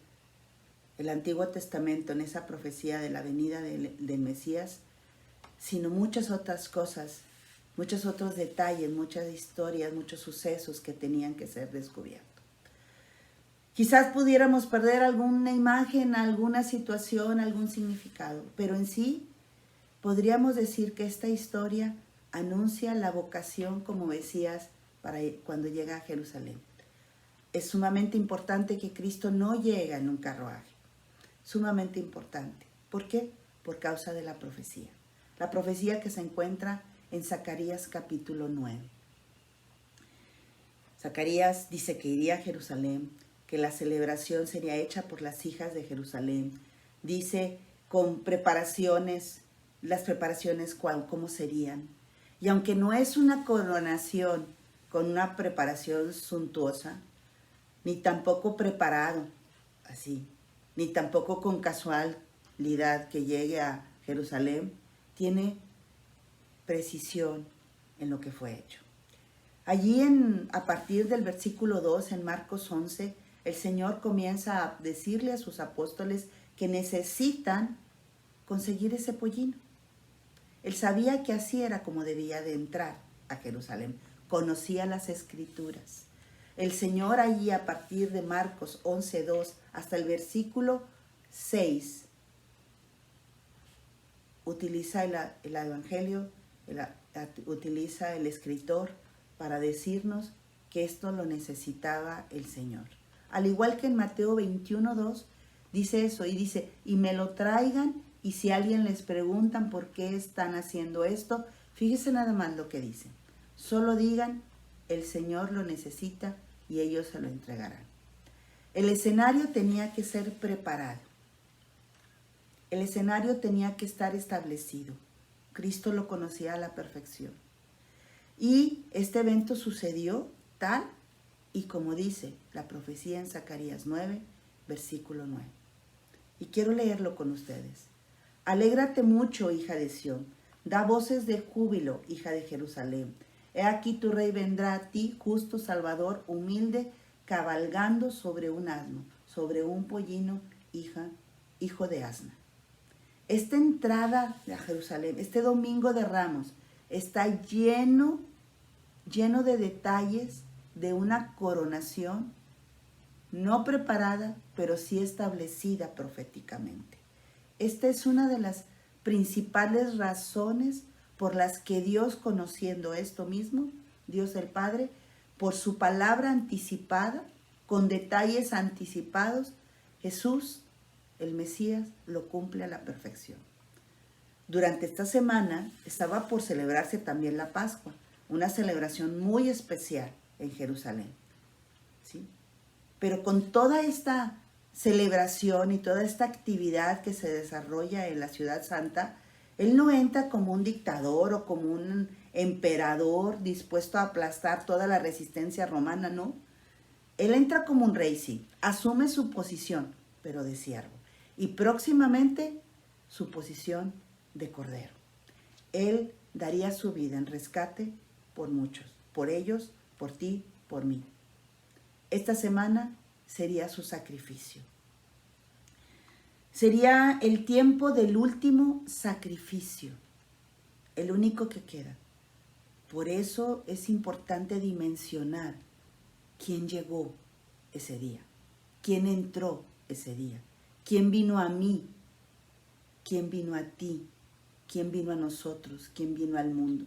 el Antiguo Testamento en esa profecía de la venida del Mesías, sino muchas otras cosas, muchos otros detalles, muchas historias, muchos sucesos que tenían que ser descubiertos. Quizás pudiéramos perder alguna imagen, alguna situación, algún significado, pero en sí podríamos decir que esta historia anuncia la vocación como Mesías para cuando llega a Jerusalén. Es sumamente importante que Cristo no llegue en un carruaje, sumamente importante. ¿Por qué? Por causa de la profecía que se encuentra en Zacarías capítulo 9. Zacarías dice que iría a Jerusalén, que la celebración sería hecha por las hijas de Jerusalén. Dice con preparaciones, las preparaciones cómo serían. Y aunque no es una coronación con una preparación suntuosa, ni tampoco preparado así, ni tampoco con casualidad que llegue a Jerusalén, tiene precisión en lo que fue hecho. Allí a partir del versículo 2 en Marcos 11, el Señor comienza a decirle a sus apóstoles que necesitan conseguir ese pollino. Él sabía que así era como debía de entrar a Jerusalén. Conocía las Escrituras. El Señor allí a partir de Marcos 11:2 hasta el versículo 6 utiliza el Evangelio, utiliza el escritor para decirnos que esto lo necesitaba el Señor. Al igual que en Mateo 21:2 dice eso y dice, y me lo traigan y si alguien les preguntan por qué están haciendo esto, fíjese nada más lo que dice. Solo digan, el Señor lo necesita y ellos se lo entregarán. El escenario tenía que ser preparado. El escenario tenía que estar establecido. Cristo lo conocía a la perfección. Y este evento sucedió tal y como dice la profecía en Zacarías 9, versículo 9. Y quiero leerlo con ustedes. Alégrate mucho, hija de Sión. Da voces de júbilo, hija de Jerusalén. He aquí tu rey vendrá a ti, justo Salvador, humilde, cabalgando sobre un asno, sobre un pollino, hijo de asna. Esta entrada a Jerusalén, este domingo de Ramos, está lleno de detalles de una coronación no preparada, pero sí establecida proféticamente. Esta es una de las principales razones por las que Dios, conociendo esto mismo, Dios el Padre, por su palabra anticipada, con detalles anticipados, Jesús, el Mesías, lo cumple a la perfección. Durante esta semana estaba por celebrarse también la Pascua, una celebración muy especial en Jerusalén, ¿sí? Pero con toda esta celebración y toda esta actividad que se desarrolla en la Ciudad Santa, Él no entra como un dictador o como un emperador dispuesto a aplastar toda la resistencia romana, no. Él entra como un rey, sí, asume su posición, pero de siervo. Y próximamente su posición de cordero. Él daría su vida en rescate por muchos, por ellos, por ti, por mí. Esta semana sería su sacrificio. Sería el tiempo del último sacrificio, el único que queda. Por eso es importante dimensionar quién llegó ese día, quién entró ese día, quién vino a mí, quién vino a ti, quién vino a nosotros, quién vino al mundo.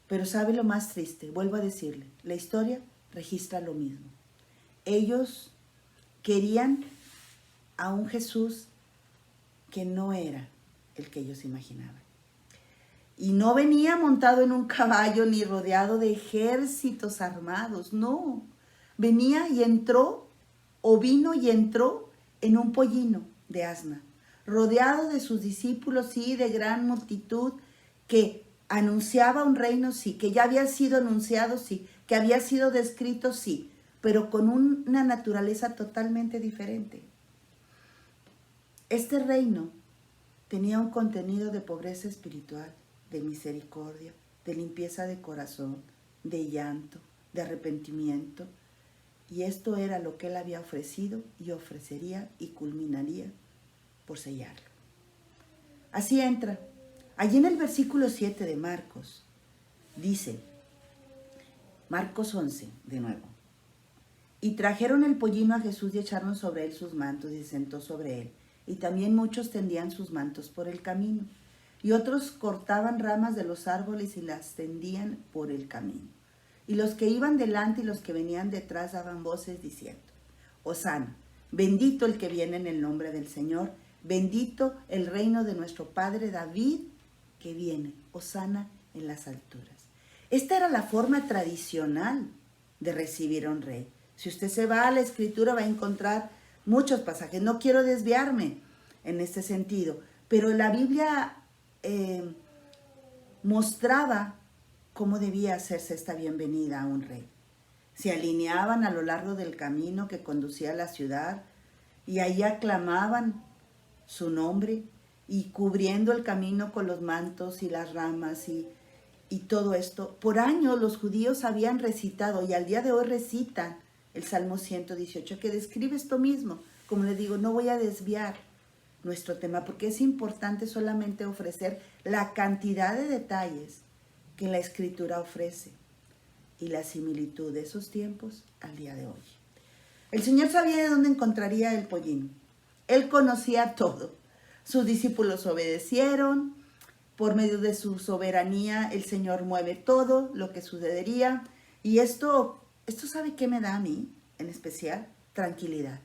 Pero ¿sabe lo más triste? Vuelvo a decirle, la historia registra lo mismo. Ellos querían a un Jesús que no era el que ellos imaginaban. Y no venía montado en un caballo ni rodeado de ejércitos armados, no. Venía y entró, o vino y entró en un pollino de asna, rodeado de sus discípulos, sí, de gran multitud, que anunciaba un reino, sí, que ya había sido anunciado, sí, que había sido descrito, sí, pero con una naturaleza totalmente diferente. Este reino tenía un contenido de pobreza espiritual, de misericordia, de limpieza de corazón, de llanto, de arrepentimiento. Y esto era lo que él había ofrecido y ofrecería y culminaría por sellarlo. Así entra. Allí en el versículo 7 de Marcos, dice, Marcos 11, de nuevo. Y trajeron el pollino a Jesús y echaron sobre él sus mantos y se sentó sobre él. Y también muchos tendían sus mantos por el camino. Y otros cortaban ramas de los árboles y las tendían por el camino. Y los que iban delante y los que venían detrás daban voces diciendo, Hosana, bendito el que viene en el nombre del Señor, bendito el reino de nuestro padre David que viene, Hosana en las alturas. Esta era la forma tradicional de recibir a un rey. Si usted se va a la Escritura va a encontrar muchos pasajes. No quiero desviarme en este sentido, pero la Biblia mostraba cómo debía hacerse esta bienvenida a un rey. Se alineaban a lo largo del camino que conducía a la ciudad y ahí aclamaban su nombre y cubriendo el camino con los mantos y las ramas y todo esto. Por años los judíos habían recitado y al día de hoy recitan el Salmo 118 que describe esto mismo. Como les digo, no voy a desviar nuestro tema porque es importante solamente ofrecer la cantidad de detalles que la Escritura ofrece y la similitud de esos tiempos al día de hoy. El Señor sabía de dónde encontraría el pollino. Él conocía todo. Sus discípulos obedecieron. Por medio de su soberanía, el Señor mueve todo lo que sucedería. Y esto ¿sabe qué me da a mí en especial? Tranquilidad.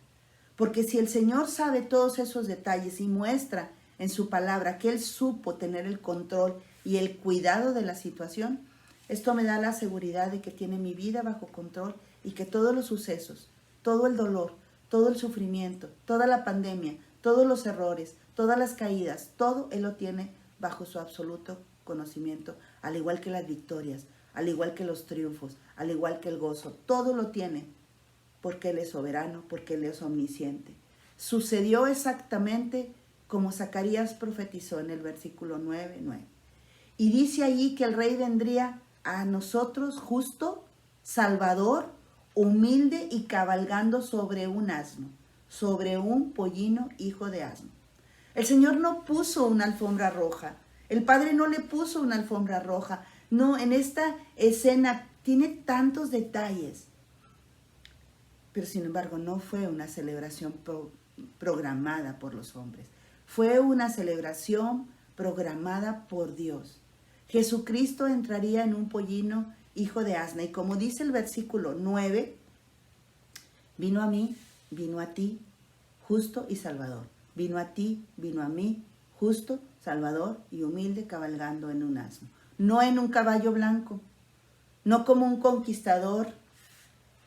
Porque si el Señor sabe todos esos detalles y muestra en su palabra que Él supo tener el control y el cuidado de la situación, esto me da la seguridad de que tiene mi vida bajo control y que todos los sucesos, todo el dolor, todo el sufrimiento, toda la pandemia, todos los errores, todas las caídas, todo Él lo tiene bajo su absoluto conocimiento, al igual que las victorias, al igual que los triunfos, al igual que el gozo, todo lo tiene porque Él es soberano, porque Él es omnisciente. Sucedió exactamente como Zacarías profetizó en el versículo 9:9. Y dice allí que el rey vendría a nosotros justo, salvador, humilde y cabalgando sobre un asno, sobre un pollino hijo de asno. El Señor no puso una alfombra roja, el Padre no le puso una alfombra roja. No, en esta escena tiene tantos detalles. Pero sin embargo no fue una celebración programada por los hombres. Fue una celebración programada por Dios. Jesucristo entraría en un pollino hijo de asna. Y como dice el versículo 9, vino a mí, vino a ti, justo y salvador. Vino a ti, vino a mí, justo, salvador y humilde, cabalgando en un asno. No en un caballo blanco, no como un conquistador.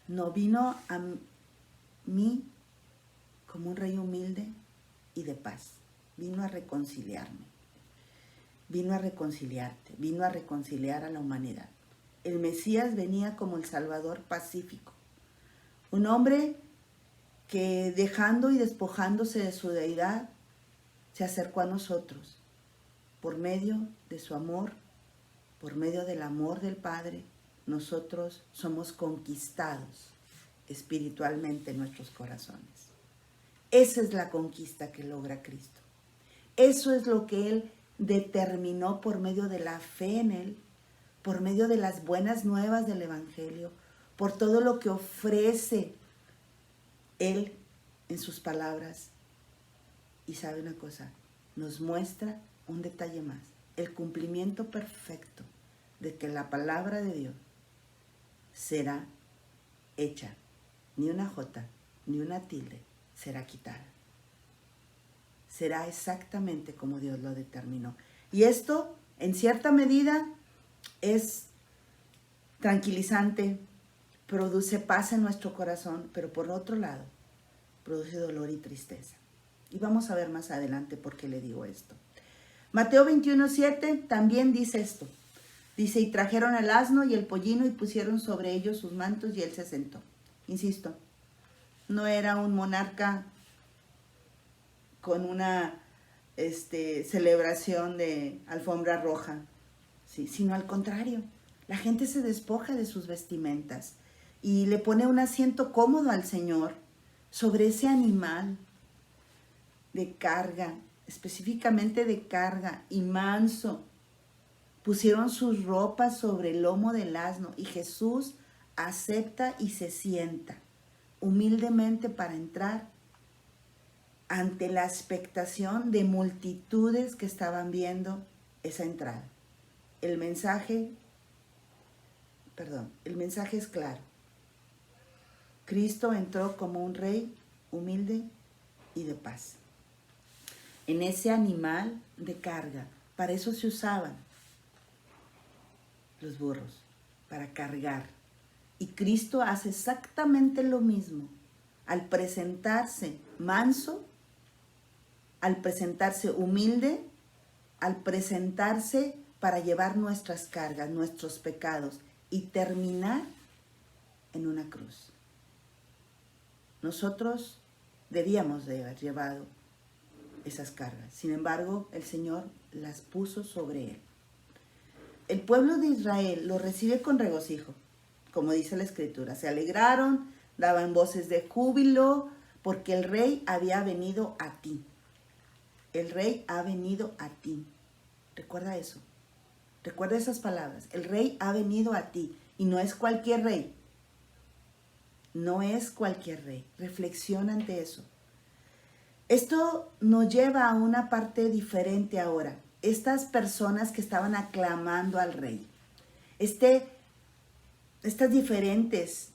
No, vino a mí como un rey humilde y de paz. Vino a reconciliarme. Vino a reconciliarte. Vino a reconciliar a la humanidad. El Mesías venía como el Salvador pacífico. Un hombre que dejando y despojándose de su deidad, se acercó a nosotros por medio de su amor, por medio del amor del Padre. Nosotros somos conquistados espiritualmente en nuestros corazones. Esa es la conquista que logra Cristo. Eso es lo que Él determinó por medio de la fe en Él, por medio de las buenas nuevas del Evangelio, por todo lo que ofrece Él en sus palabras. Y sabe una cosa, nos muestra un detalle más, el cumplimiento perfecto de que la palabra de Dios será hecha, ni una jota, ni una tilde será quitada. Será exactamente como Dios lo determinó. Y esto, en cierta medida, es tranquilizante, produce paz en nuestro corazón, pero por otro lado, produce dolor y tristeza. Y vamos a ver más adelante por qué le digo esto. Mateo 21:7 también dice esto. Dice, y trajeron al asno y el pollino y pusieron sobre ellos sus mantos y él se sentó. Insisto, no era un monarca con una celebración de alfombra roja, ¿sí? Sino al contrario, la gente se despoja de sus vestimentas y le pone un asiento cómodo al Señor sobre ese animal de carga, específicamente de carga y manso. Pusieron sus ropas sobre el lomo del asno y Jesús acepta y se sienta humildemente para entrar ante la expectación de multitudes que estaban viendo esa entrada. El mensaje es claro. Cristo entró como un rey humilde y de paz. En ese animal de carga, para eso se usaban los burros, para cargar. Y Cristo hace exactamente lo mismo al presentarse manso, al presentarse humilde, al presentarse para llevar nuestras cargas, nuestros pecados y terminar en una cruz. Nosotros debíamos de haber llevado esas cargas. Sin embargo, el Señor las puso sobre él. El pueblo de Israel lo recibe con regocijo, como dice la Escritura. Se alegraron, daban voces de júbilo, porque el rey había venido a ti. El rey ha venido a ti. Recuerda eso. Recuerda esas palabras. El rey ha venido a ti. Y no es cualquier rey. No es cualquier rey. Reflexiona ante eso. Esto nos lleva a una parte diferente ahora. Estas personas que estaban aclamando al rey. Estas diferentes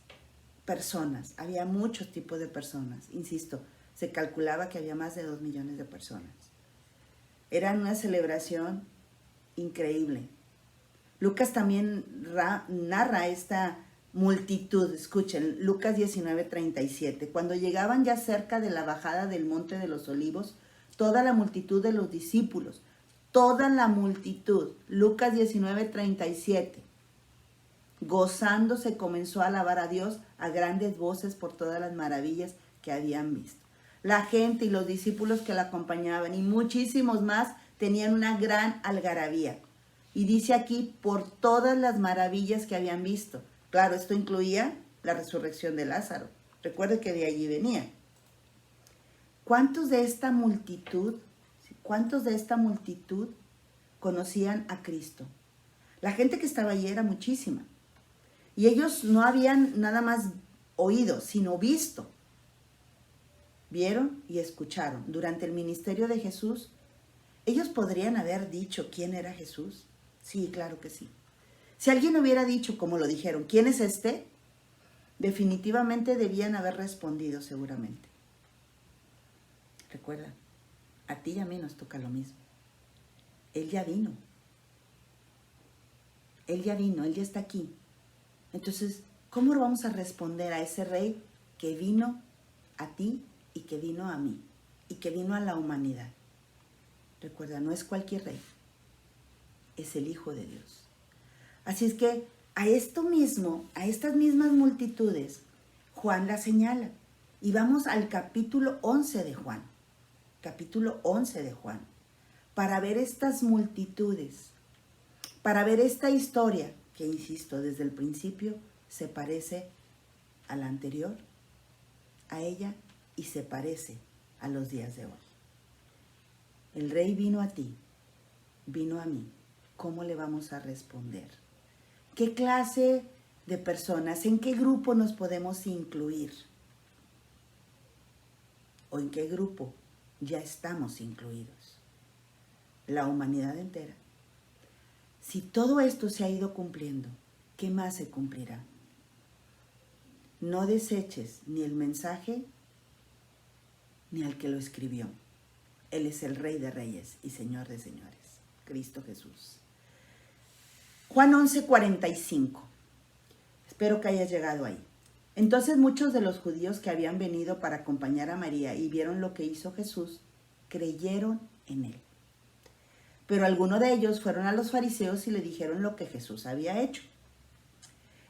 personas. Había muchos tipos de personas. Insisto, se calculaba que había más de 2 millones de personas. Era una celebración increíble. Lucas también narra esta multitud. Escuchen, Lucas 19:37. Cuando llegaban ya cerca de la bajada del Monte de los Olivos, toda la multitud de los discípulos, toda la multitud, Lucas 19:37, gozándose comenzó a alabar a Dios a grandes voces por todas las maravillas que habían visto. La gente y los discípulos que la acompañaban y muchísimos más tenían una gran algarabía. Y dice aquí, por todas las maravillas que habían visto. Claro, esto incluía la resurrección de Lázaro. Recuerde que de allí venía. ¿Cuántos de esta multitud conocían a Cristo? La gente que estaba allí era muchísima. Y ellos no habían nada más oído, sino visto. Vieron y escucharon. Durante el ministerio de Jesús, ¿ellos podrían haber dicho quién era Jesús? Sí, claro que sí. Si alguien hubiera dicho, como lo dijeron, ¿quién es este? Definitivamente debían haber respondido seguramente. Recuerda, a ti y a mí nos toca lo mismo. Él ya vino. Él ya vino, Él ya está aquí. Entonces, ¿cómo vamos a responder a ese rey que vino a ti y que vino a mí y que vino a la humanidad? Recuerda, no es cualquier rey, es el Hijo de Dios. Así es que a esto mismo, a estas mismas multitudes, Juan las señala. Y vamos al capítulo 11 de Juan. Capítulo 11 de Juan. Para ver estas multitudes, para ver esta historia, que insisto, desde el principio se parece a la anterior, a ella, y se parece a los días de hoy. El rey vino a ti, vino a mí. ¿Cómo le vamos a responder? ¿Qué clase de personas, en qué grupo nos podemos incluir? ¿O en qué grupo ya estamos incluidos? La humanidad entera. Si todo esto se ha ido cumpliendo, ¿qué más se cumplirá? No deseches ni el mensaje ni al que lo escribió. Él es el Rey de Reyes y Señor de Señores, Cristo Jesús. Juan 11:45. Espero que hayas llegado ahí. Entonces muchos de los judíos que habían venido para acompañar a María y vieron lo que hizo Jesús, creyeron en él. Pero algunos de ellos fueron a los fariseos y le dijeron lo que Jesús había hecho.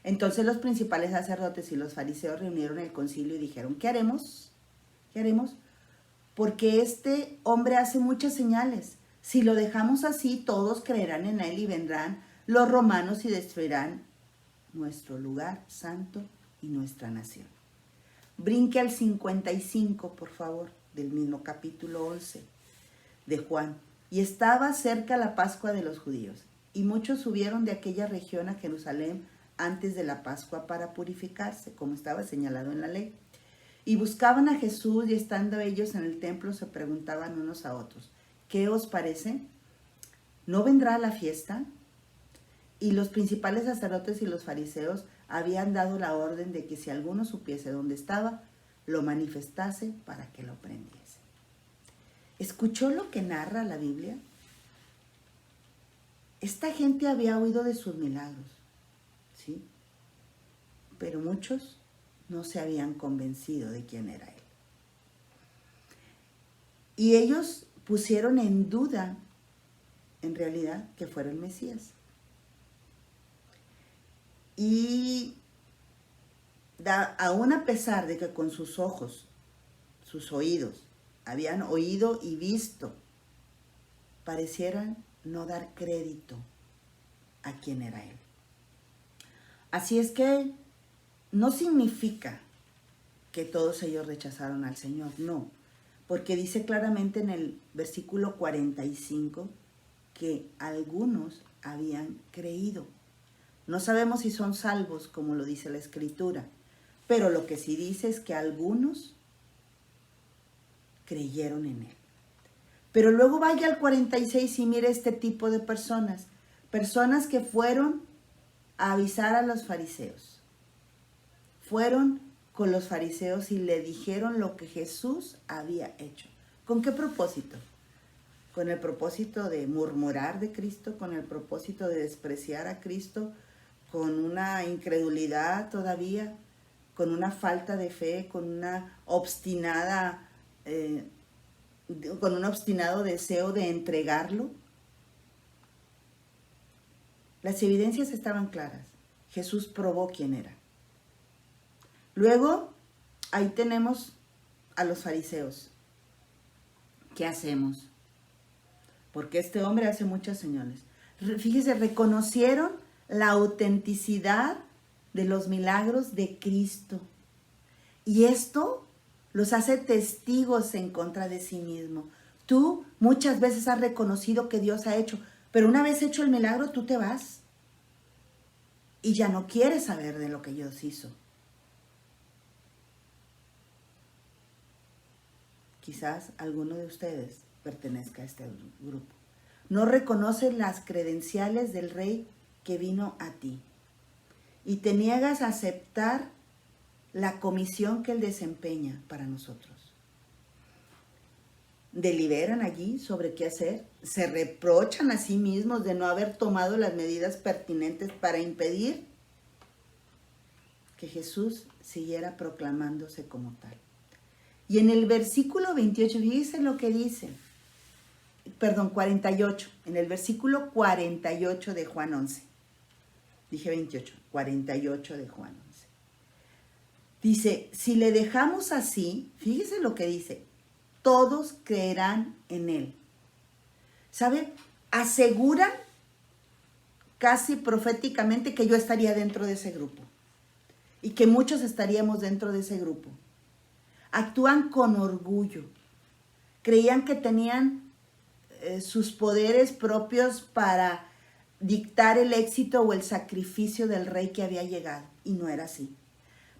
Entonces los principales sacerdotes y los fariseos reunieron el concilio y dijeron, ¿qué haremos? ¿Qué haremos? porque este hombre hace muchas señales. Si lo dejamos así, todos creerán en él y vendrán los romanos y destruirán nuestro lugar santo y nuestra nación. Brinque al 55, por favor, del mismo capítulo 11 de Juan. Y estaba cerca la Pascua de los judíos, y muchos subieron de aquella región a Jerusalén antes de la Pascua para purificarse, como estaba señalado en la ley. Y buscaban a Jesús, y estando ellos en el templo se preguntaban unos a otros: ¿qué os parece? ¿No vendrá a la fiesta? Y los principales sacerdotes y los fariseos habían dado la orden de que si alguno supiese dónde estaba, lo manifestase para que lo prendiese. ¿Escuchó lo que narra la Biblia? Esta gente había oído de sus milagros, ¿sí? Pero muchos no se habían convencido de quién era él. Y ellos pusieron en duda, en realidad, que fuera el Mesías. Y aún a pesar de que con sus ojos, sus oídos, habían oído y visto, parecieran no dar crédito a quién era él. Así es que no significa que todos ellos rechazaron al Señor, no, porque dice claramente en el versículo 45 que algunos habían creído. No sabemos si son salvos, como lo dice la Escritura, pero lo que sí dice es que algunos creyeron en él. Pero luego vaya al 46 y mire este tipo de personas, personas que fueron a avisar a los fariseos. Fueron con los fariseos y le dijeron lo que Jesús había hecho. ¿Con qué propósito? Con el propósito de murmurar de Cristo, con el propósito de despreciar a Cristo, con una incredulidad todavía, con una falta de fe, con una obstinada, con un obstinado deseo de entregarlo. Las evidencias estaban claras. Jesús probó quién era. Luego, ahí tenemos a los fariseos. ¿Qué hacemos? Porque este hombre hace muchas señales. Fíjese, reconocieron la autenticidad de los milagros de Cristo. Y esto los hace testigos en contra de sí mismo. Tú muchas veces has reconocido que Dios ha hecho, pero una vez hecho el milagro, tú te vas. Y ya no quieres saber de lo que Dios hizo. Quizás alguno de ustedes pertenezca a este grupo. No reconoces las credenciales del Rey que vino a ti. Y te niegas a aceptar la comisión que Él desempeña para nosotros. Deliberan allí sobre qué hacer. Se reprochan a sí mismos de no haber tomado las medidas pertinentes para impedir que Jesús siguiera proclamándose como tal. Y en el versículo 28, fíjense lo que dice. 48. En el versículo 48 de Juan 11. Dije 28, 48 de Juan 11. Dice, si le dejamos así, fíjese lo que dice, todos creerán en él. ¿Sabe? Aseguran casi proféticamente que yo estaría dentro de ese grupo y que muchos estaríamos dentro de ese grupo. Actúan con orgullo. Creían que tenían sus poderes propios para dictar el éxito o el sacrificio del rey que había llegado. Y no era así.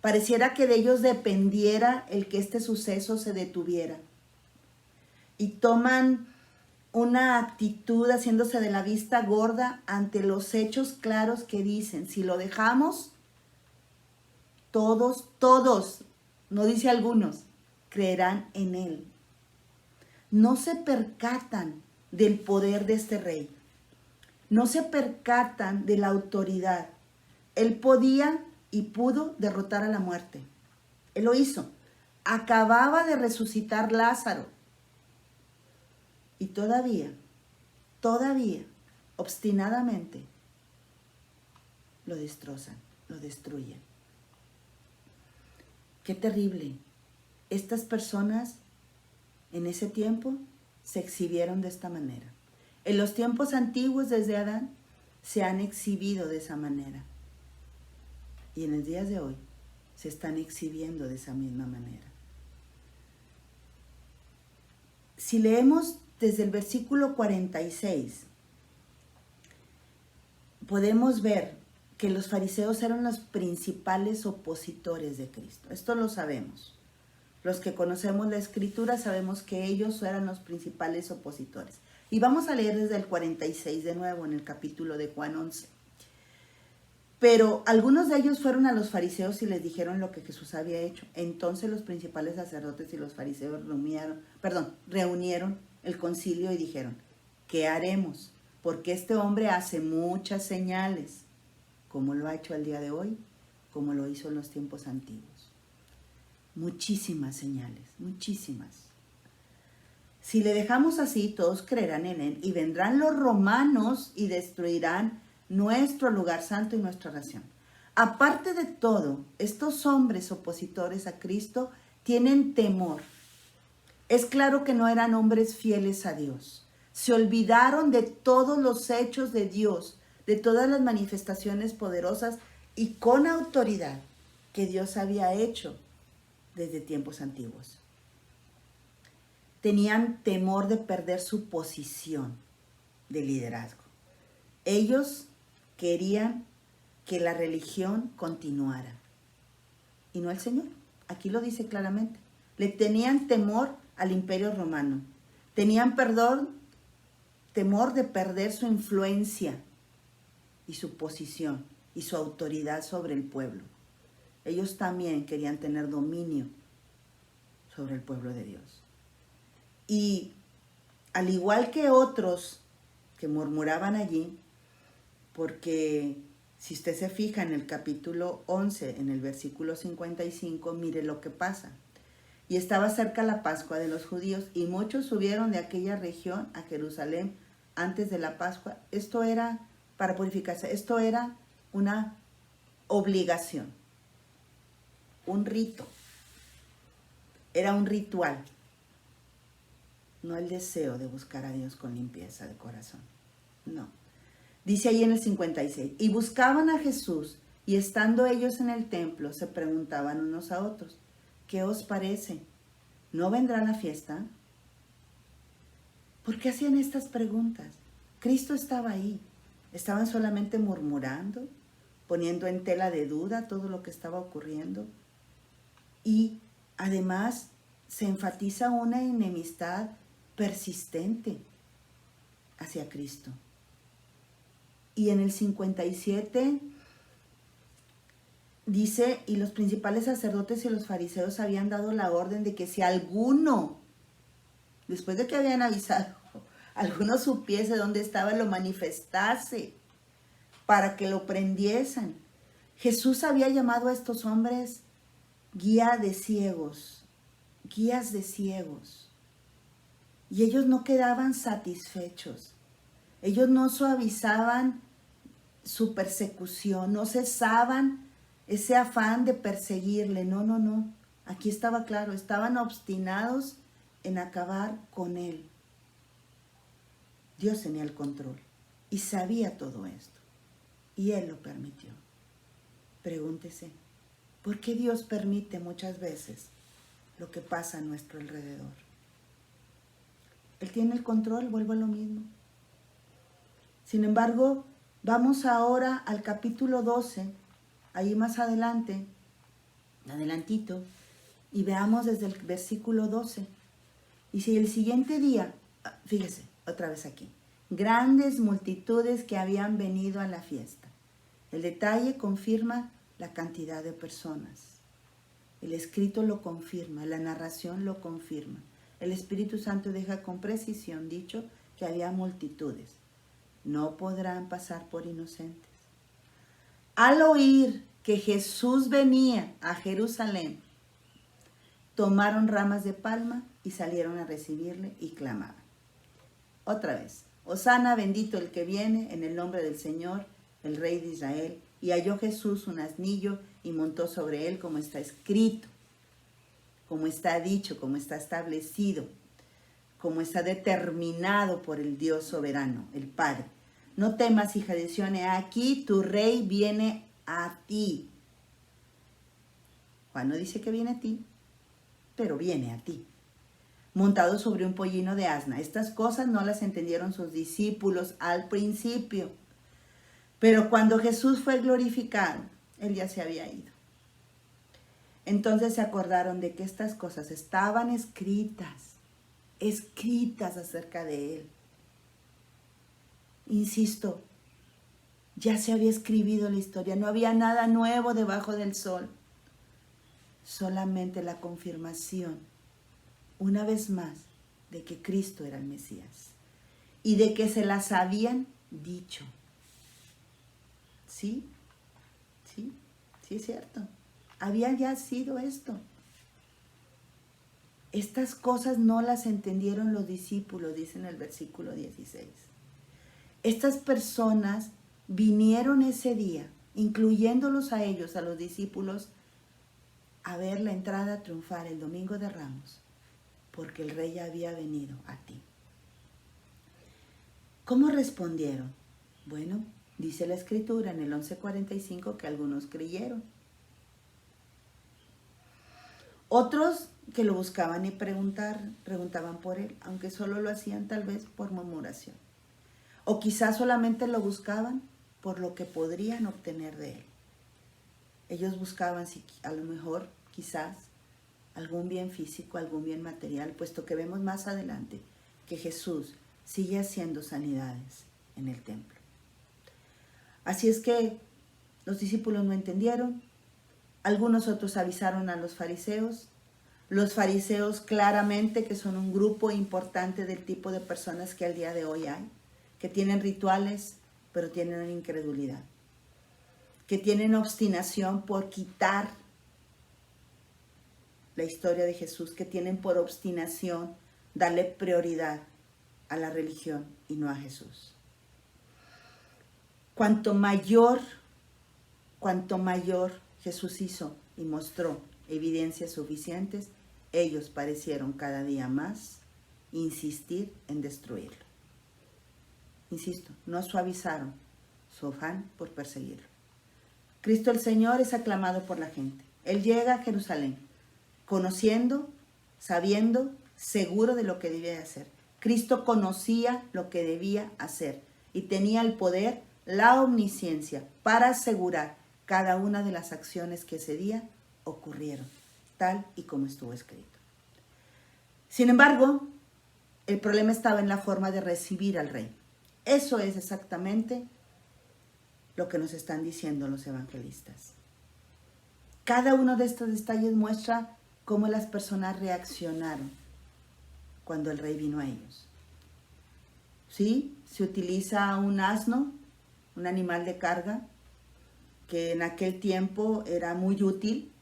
Pareciera que de ellos dependiera el que este suceso se detuviera. Y toman una actitud haciéndose de la vista gorda ante los hechos claros que dicen, si lo dejamos, todos, no dice algunos, creerán en él. No se percatan del poder de este rey. No se percatan de la autoridad. Él podía y pudo derrotar a la muerte. Él lo hizo. Acababa de resucitar Lázaro. Y todavía, obstinadamente, lo destrozan, lo destruyen. Qué terrible. Estas personas En ese tiempo se exhibieron de esta manera. En los tiempos antiguos, desde Adán, se han exhibido de esa manera. Y en los días de hoy se están exhibiendo de esa misma manera. Si leemos desde el versículo 46, podemos ver que los fariseos eran los principales opositores de Cristo. Esto lo sabemos. Los que conocemos la Escritura sabemos que ellos eran los principales opositores. Y vamos a leer desde el 46 de nuevo en el capítulo de Juan 11. Pero algunos de ellos fueron a los fariseos y les dijeron lo que Jesús había hecho. Entonces los principales sacerdotes y los fariseos reunieron el concilio y dijeron, ¿qué haremos? Porque este hombre hace muchas señales, como lo ha hecho al día de hoy, como lo hizo en los tiempos antiguos. Muchísimas señales, muchísimas. Si le dejamos así, todos creerán en él y vendrán los romanos y destruirán nuestro lugar santo y nuestra nación. Aparte de todo, estos hombres opositores a Cristo tienen temor. Es claro que no eran hombres fieles a Dios. Se olvidaron de todos los hechos de Dios, de todas las manifestaciones poderosas y con autoridad que Dios había hecho desde tiempos antiguos. Tenían temor de perder su posición de liderazgo. Ellos querían que la religión continuara y no el Señor. Aquí lo dice claramente. Le tenían temor al imperio romano. Tenían temor de perder su influencia y su posición y su autoridad sobre el pueblo. Ellos también querían tener dominio sobre el pueblo de Dios. Y al igual que otros que murmuraban allí, porque si usted se fija en el capítulo 11, en el versículo 55, mire lo que pasa. Y estaba cerca la Pascua de los judíos, y muchos subieron de aquella región a Jerusalén antes de la Pascua. Esto era para purificarse, esto era una obligación, un rito. Era un ritual, no el deseo de buscar a Dios con limpieza de corazón. No. Dice ahí en el 56, y buscaban a Jesús, y estando ellos en el templo, se preguntaban unos a otros, ¿qué os parece? ¿No vendrá la fiesta? ¿Por qué hacían estas preguntas? Cristo estaba ahí. Estaban solamente murmurando, poniendo en tela de duda todo lo que estaba ocurriendo. Y además se enfatiza una enemistad persistente hacia Cristo. Y en el 57 dice, y los principales sacerdotes y los fariseos habían dado la orden de que si alguno, después de que habían avisado, alguno supiese dónde estaba, lo manifestase para que lo prendiesen. Jesús había llamado a estos hombres guías de ciegos. Y ellos no quedaban satisfechos. Ellos no suavizaban su persecución, no cesaban ese afán de perseguirle. No. Aquí estaba claro, estaban obstinados en acabar con él. Dios tenía el control y sabía todo esto. Y él lo permitió. Pregúntese, ¿por qué Dios permite muchas veces lo que pasa a nuestro alrededor? Él tiene el control, vuelvo a lo mismo. Sin embargo, vamos ahora al capítulo 12, ahí más adelante, adelantito, y veamos desde el versículo 12. Y si el siguiente día, fíjese, otra vez aquí, grandes multitudes que habían venido a la fiesta. El detalle confirma la cantidad de personas. El escrito lo confirma, la narración lo confirma. El Espíritu Santo deja con precisión dicho que había multitudes. No podrán pasar por inocentes. Al oír que Jesús venía a Jerusalén, tomaron ramas de palma y salieron a recibirle y clamaban. Otra vez, Hosana, bendito el que viene en el nombre del Señor, el Rey de Israel. Y halló Jesús un asnillo y montó sobre él, como está escrito, como está dicho, como está establecido. como está determinado por el Dios soberano, el Padre. No temas, hija de Sión, aquí tu rey viene a ti. Juan no dice que viene a ti, pero viene a ti, montado sobre un pollino de asna. Estas cosas no las entendieron sus discípulos al principio, pero cuando Jesús fue glorificado, él ya se había ido. Entonces se acordaron de que estas cosas estaban escritas acerca de él. Insisto, ya se había escrito la historia, no había nada nuevo debajo del sol. Solamente la confirmación, una vez más, de que Cristo era el Mesías y de que se las habían dicho. Sí es cierto. Había ya sido esto. Estas cosas no las entendieron los discípulos, dice en el versículo 16. Estas personas vinieron ese día, incluyéndolos a ellos, a los discípulos, a ver la entrada triunfal el domingo de Ramos, porque el rey ya había venido a ti. ¿Cómo respondieron? Bueno, dice la Escritura en el 11:45 que algunos creyeron. Otros que lo buscaban y preguntaban por él, aunque solo lo hacían tal vez por murmuración. O quizás solamente lo buscaban por lo que podrían obtener de él. Ellos buscaban a lo mejor, quizás, algún bien físico, algún bien material, puesto que vemos más adelante que Jesús sigue haciendo sanidades en el templo. Así es que los discípulos no entendieron. Algunos otros avisaron a los fariseos. Los fariseos claramente que son un grupo importante del tipo de personas que al día de hoy hay, que tienen rituales, pero tienen incredulidad, que tienen obstinación por quitar la historia de Jesús, que tienen por obstinación darle prioridad a la religión y no a Jesús. Cuanto mayor Jesús hizo y mostró evidencias suficientes, ellos parecieron cada día más insistir en destruirlo. Insisto, no suavizaron su afán por perseguirlo. Cristo el Señor es aclamado por la gente. Él llega a Jerusalén, conociendo, sabiendo, seguro de lo que debía hacer. Cristo conocía lo que debía hacer y tenía el poder, la omnisciencia para asegurar cada una de las acciones que ese día ocurrieron, tal y como estuvo escrito. Sin embargo, el problema estaba en la forma de recibir al rey. Eso es exactamente lo que nos están diciendo los evangelistas. Cada uno de estos detalles muestra cómo las personas reaccionaron cuando el rey vino a ellos. Sí, se utiliza un asno, un animal de carga, que en aquel tiempo era muy útil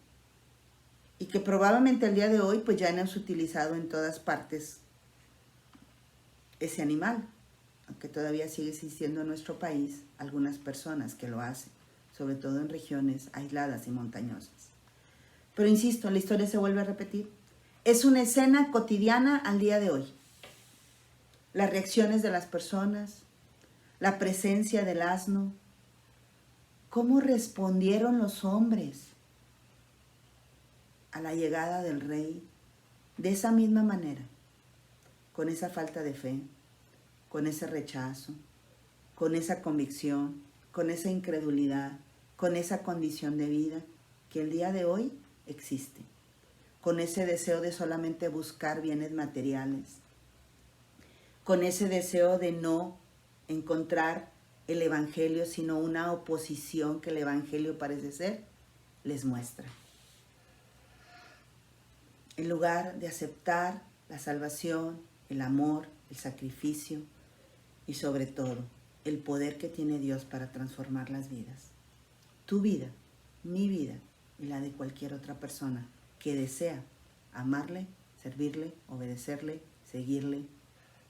y que probablemente al día de hoy pues ya no es utilizado en todas partes ese animal, aunque todavía sigue existiendo en nuestro país algunas personas que lo hacen, sobre todo en regiones aisladas y montañosas. Pero insisto, la historia se vuelve a repetir. Es una escena cotidiana al día de hoy. Las reacciones de las personas, la presencia del asno, cómo respondieron los hombres a la llegada del rey de esa misma manera, con esa falta de fe, con ese rechazo, con esa convicción, con esa incredulidad, con esa condición de vida que el día de hoy existe, con ese deseo de solamente buscar bienes materiales, con ese deseo de no encontrar el evangelio, sino una oposición que el evangelio parece ser, les muestra. En lugar de aceptar la salvación, el amor, el sacrificio y sobre todo el poder que tiene Dios para transformar las vidas. Tu vida, mi vida y la de cualquier otra persona que desea amarle, servirle, obedecerle, seguirle,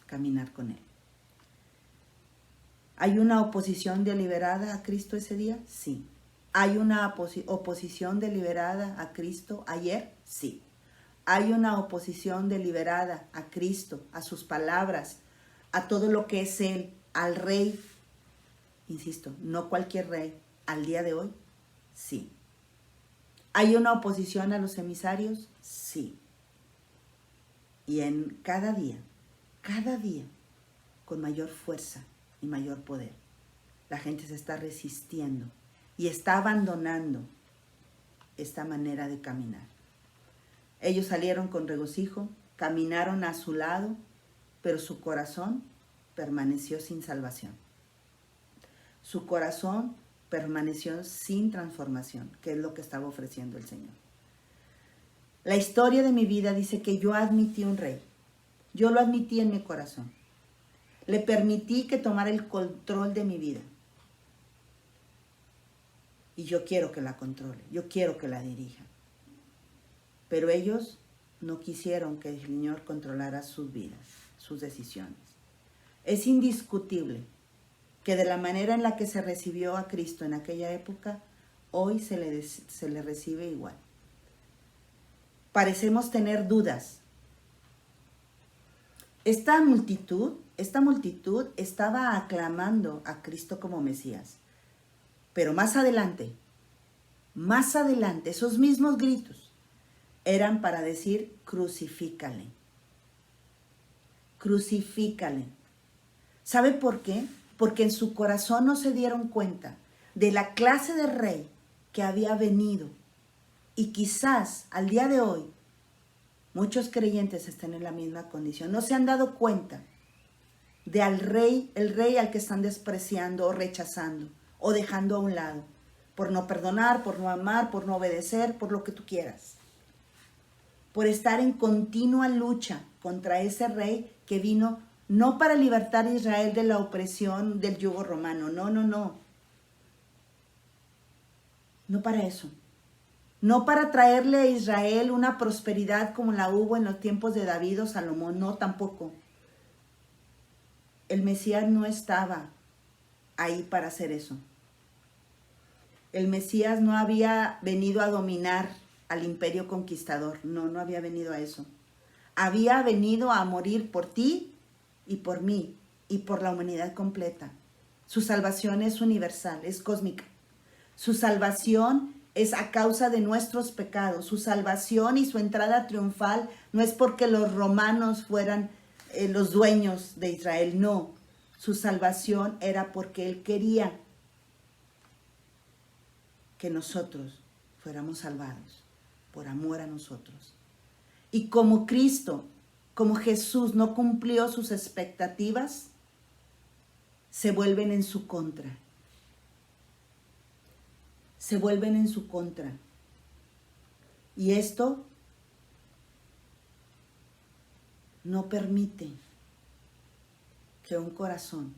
caminar con Él. ¿Hay una oposición deliberada a Cristo ese día? Sí. ¿Hay una oposición deliberada a Cristo ayer? Sí. Hay una oposición deliberada a Cristo, a sus palabras, a todo lo que es Él, al Rey. Insisto, no cualquier rey. Al día de hoy, sí. ¿Hay una oposición a los emisarios? Sí. Y en cada día, con mayor fuerza y mayor poder, la gente se está resistiendo y está abandonando esta manera de caminar. Ellos salieron con regocijo, caminaron a su lado, pero su corazón permaneció sin salvación. Su corazón permaneció sin transformación, que es lo que estaba ofreciendo el Señor. La historia de mi vida dice que yo admití un rey. Yo lo admití en mi corazón. Le permití que tomara el control de mi vida. Y yo quiero que la controle, yo quiero que la dirija. Pero ellos no quisieron que el Señor controlara sus vidas, sus decisiones. Es indiscutible que de la manera en la que se recibió a Cristo en aquella época, hoy se le recibe igual. Parecemos tener dudas. Esta multitud estaba aclamando a Cristo como Mesías. Pero más adelante, esos mismos gritos eran para decir, crucifícale. Crucifícale. ¿Sabe por qué? Porque en su corazón no se dieron cuenta de la clase de rey que había venido. Y quizás al día de hoy muchos creyentes estén en la misma condición. No se han dado cuenta de el rey al que están despreciando o rechazando o dejando a un lado. Por no perdonar, por no amar, por no obedecer, por lo que tú quieras. Por estar en continua lucha contra ese rey que vino no para libertar a Israel de la opresión del yugo romano, no. No para eso. No para traerle a Israel una prosperidad como la hubo en los tiempos de David o Salomón, no tampoco. El Mesías no estaba ahí para hacer eso. El Mesías no había venido a dominar al imperio conquistador, no había venido a eso. Había venido a morir por ti y por mí y por la humanidad completa. Su salvación es universal, es cósmica. Su salvación es a causa de nuestros pecados. Su salvación y su entrada triunfal no es porque los romanos fueran los dueños de Israel, no. Su salvación era porque Él quería que nosotros fuéramos salvados por amor a nosotros. Y como Cristo, como Jesús no cumplió sus expectativas, se vuelven en su contra. Se vuelven en su contra. Y esto no permite que un corazón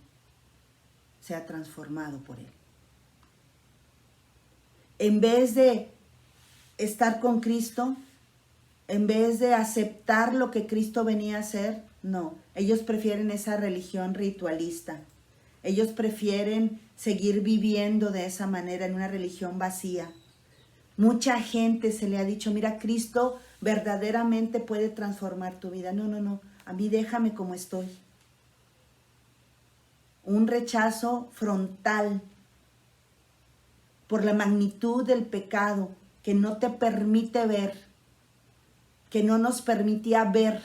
sea transformado por Él. En vez de estar con Cristo, en vez de aceptar lo que Cristo venía a hacer, no. Ellos prefieren esa religión ritualista. Ellos prefieren seguir viviendo de esa manera en una religión vacía. Mucha gente se le ha dicho, mira, Cristo verdaderamente puede transformar tu vida. No, a mí déjame como estoy. Un rechazo frontal por la magnitud del pecado que no te permite ver, que no nos permitía ver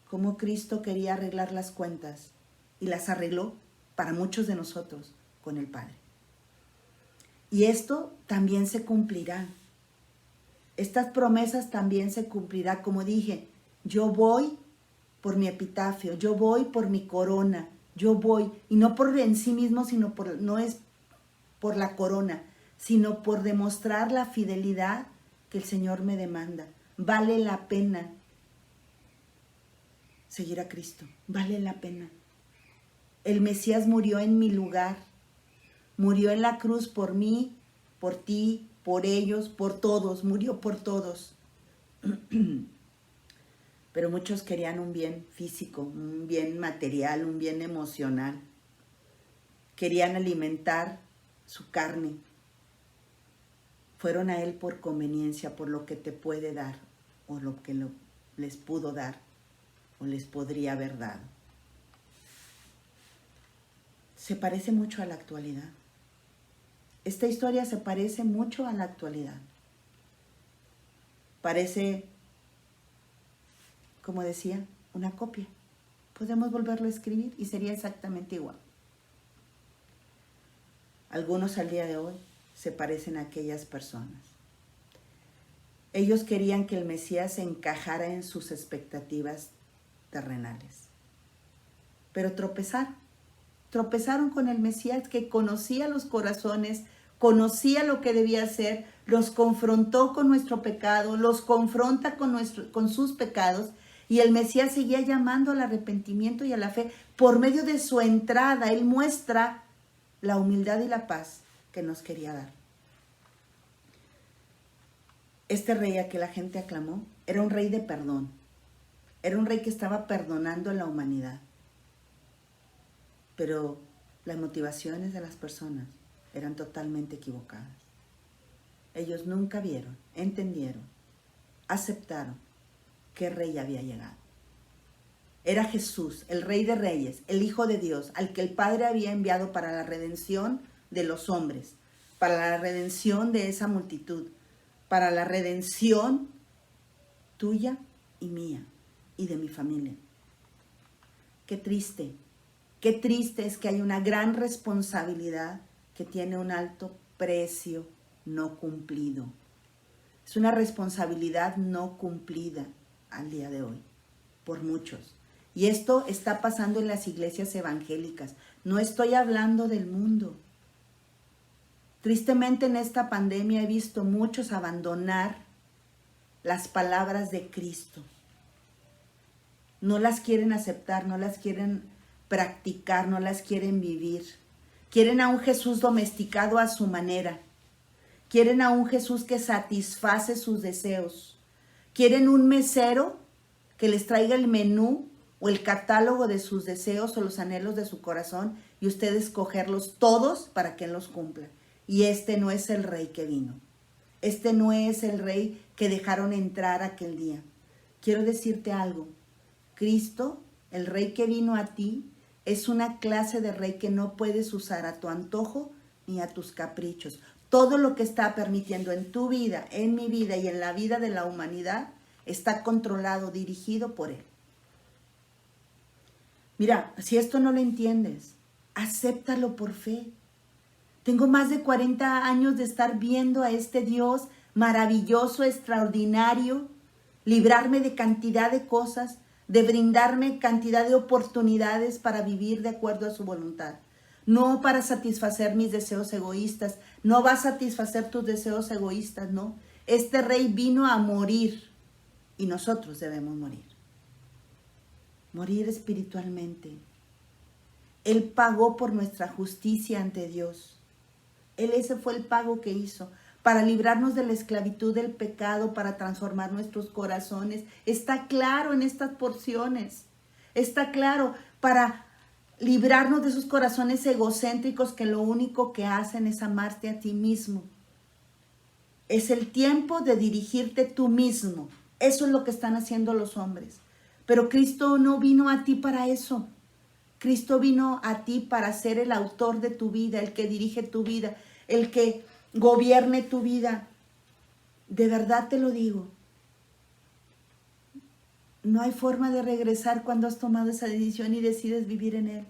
cómo Cristo quería arreglar las cuentas y las arregló para muchos de nosotros con el Padre. Y esto también se cumplirá. Estas promesas también se cumplirá. Como dije, yo voy por mi epitafio, yo voy por mi corona, yo voy, y no por en sí mismo, no es por la corona, sino por demostrar la fidelidad que el Señor me demanda. Vale la pena seguir a Cristo, vale la pena. El Mesías murió en mi lugar, murió en la cruz por mí, por ti, por ellos, por todos, murió por todos. Pero muchos querían un bien físico, un bien material, un bien emocional. Querían alimentar su carne. Fueron a Él por conveniencia, por lo que te puede dar o lo que les pudo dar o les podría haber dado. Se parece mucho a la actualidad. Esta historia se parece mucho a la actualidad. Parece, como decía, una copia. Podemos volverlo a escribir y sería exactamente igual. Algunos al día de hoy se parecen a aquellas personas. Ellos querían que el Mesías encajara en sus expectativas terrenales. Pero tropezaron con el Mesías que conocía los corazones, conocía lo que debía hacer, los confrontó con nuestro pecado, los confronta con sus pecados, y el Mesías seguía llamando al arrepentimiento y a la fe. Por medio de su entrada, Él muestra la humildad y la paz que nos quería dar. Este rey a que la gente aclamó era un rey de perdón. Era un rey que estaba perdonando a la humanidad. Pero las motivaciones de las personas eran totalmente equivocadas. Ellos nunca vieron, entendieron, aceptaron qué rey había llegado. Era Jesús, el Rey de Reyes, el Hijo de Dios, al que el Padre había enviado para la redención de los hombres, para la redención de esa multitud, para la redención tuya y mía y de mi familia. Qué triste es que hay una gran responsabilidad que tiene un alto precio no cumplido. Es una responsabilidad no cumplida al día de hoy, por muchos. Y esto está pasando en las iglesias evangélicas. No estoy hablando del mundo. Tristemente en esta pandemia he visto muchos abandonar las palabras de Cristo. No las quieren aceptar, no las quieren practicar, no las quieren vivir. Quieren a un Jesús domesticado a su manera. Quieren a un Jesús que satisface sus deseos. Quieren un mesero que les traiga el menú o el catálogo de sus deseos o los anhelos de su corazón y ustedes escogerlos todos para que Él los cumpla. Y este no es el rey que vino. Este no es el rey que dejaron entrar aquel día. Quiero decirte algo. Cristo, el rey que vino a ti, es una clase de rey que no puedes usar a tu antojo ni a tus caprichos. Todo lo que está permitiendo en tu vida, en mi vida y en la vida de la humanidad está controlado, dirigido por Él. Mira, si esto no lo entiendes, acéptalo por fe. Tengo más de 40 años de estar viendo a este Dios maravilloso, extraordinario, librarme de cantidad de cosas, de brindarme cantidad de oportunidades para vivir de acuerdo a su voluntad. No para satisfacer mis deseos egoístas, no va a satisfacer tus deseos egoístas, no. Este rey vino a morir y nosotros debemos morir. Morir espiritualmente. Él pagó por nuestra justicia ante Dios. Ese fue el pago que hizo para librarnos de la esclavitud del pecado, para transformar nuestros corazones. Está claro en estas porciones. Está claro para librarnos de esos corazones egocéntricos que lo único que hacen es amarte a ti mismo. Es el tiempo de dirigirte tú mismo. Eso es lo que están haciendo los hombres. Pero Cristo no vino a ti para eso. Cristo vino a ti para ser el autor de tu vida, el que dirige tu vida, el que gobierne tu vida. De verdad te lo digo. No hay forma de regresar cuando has tomado esa decisión y decides vivir en Él.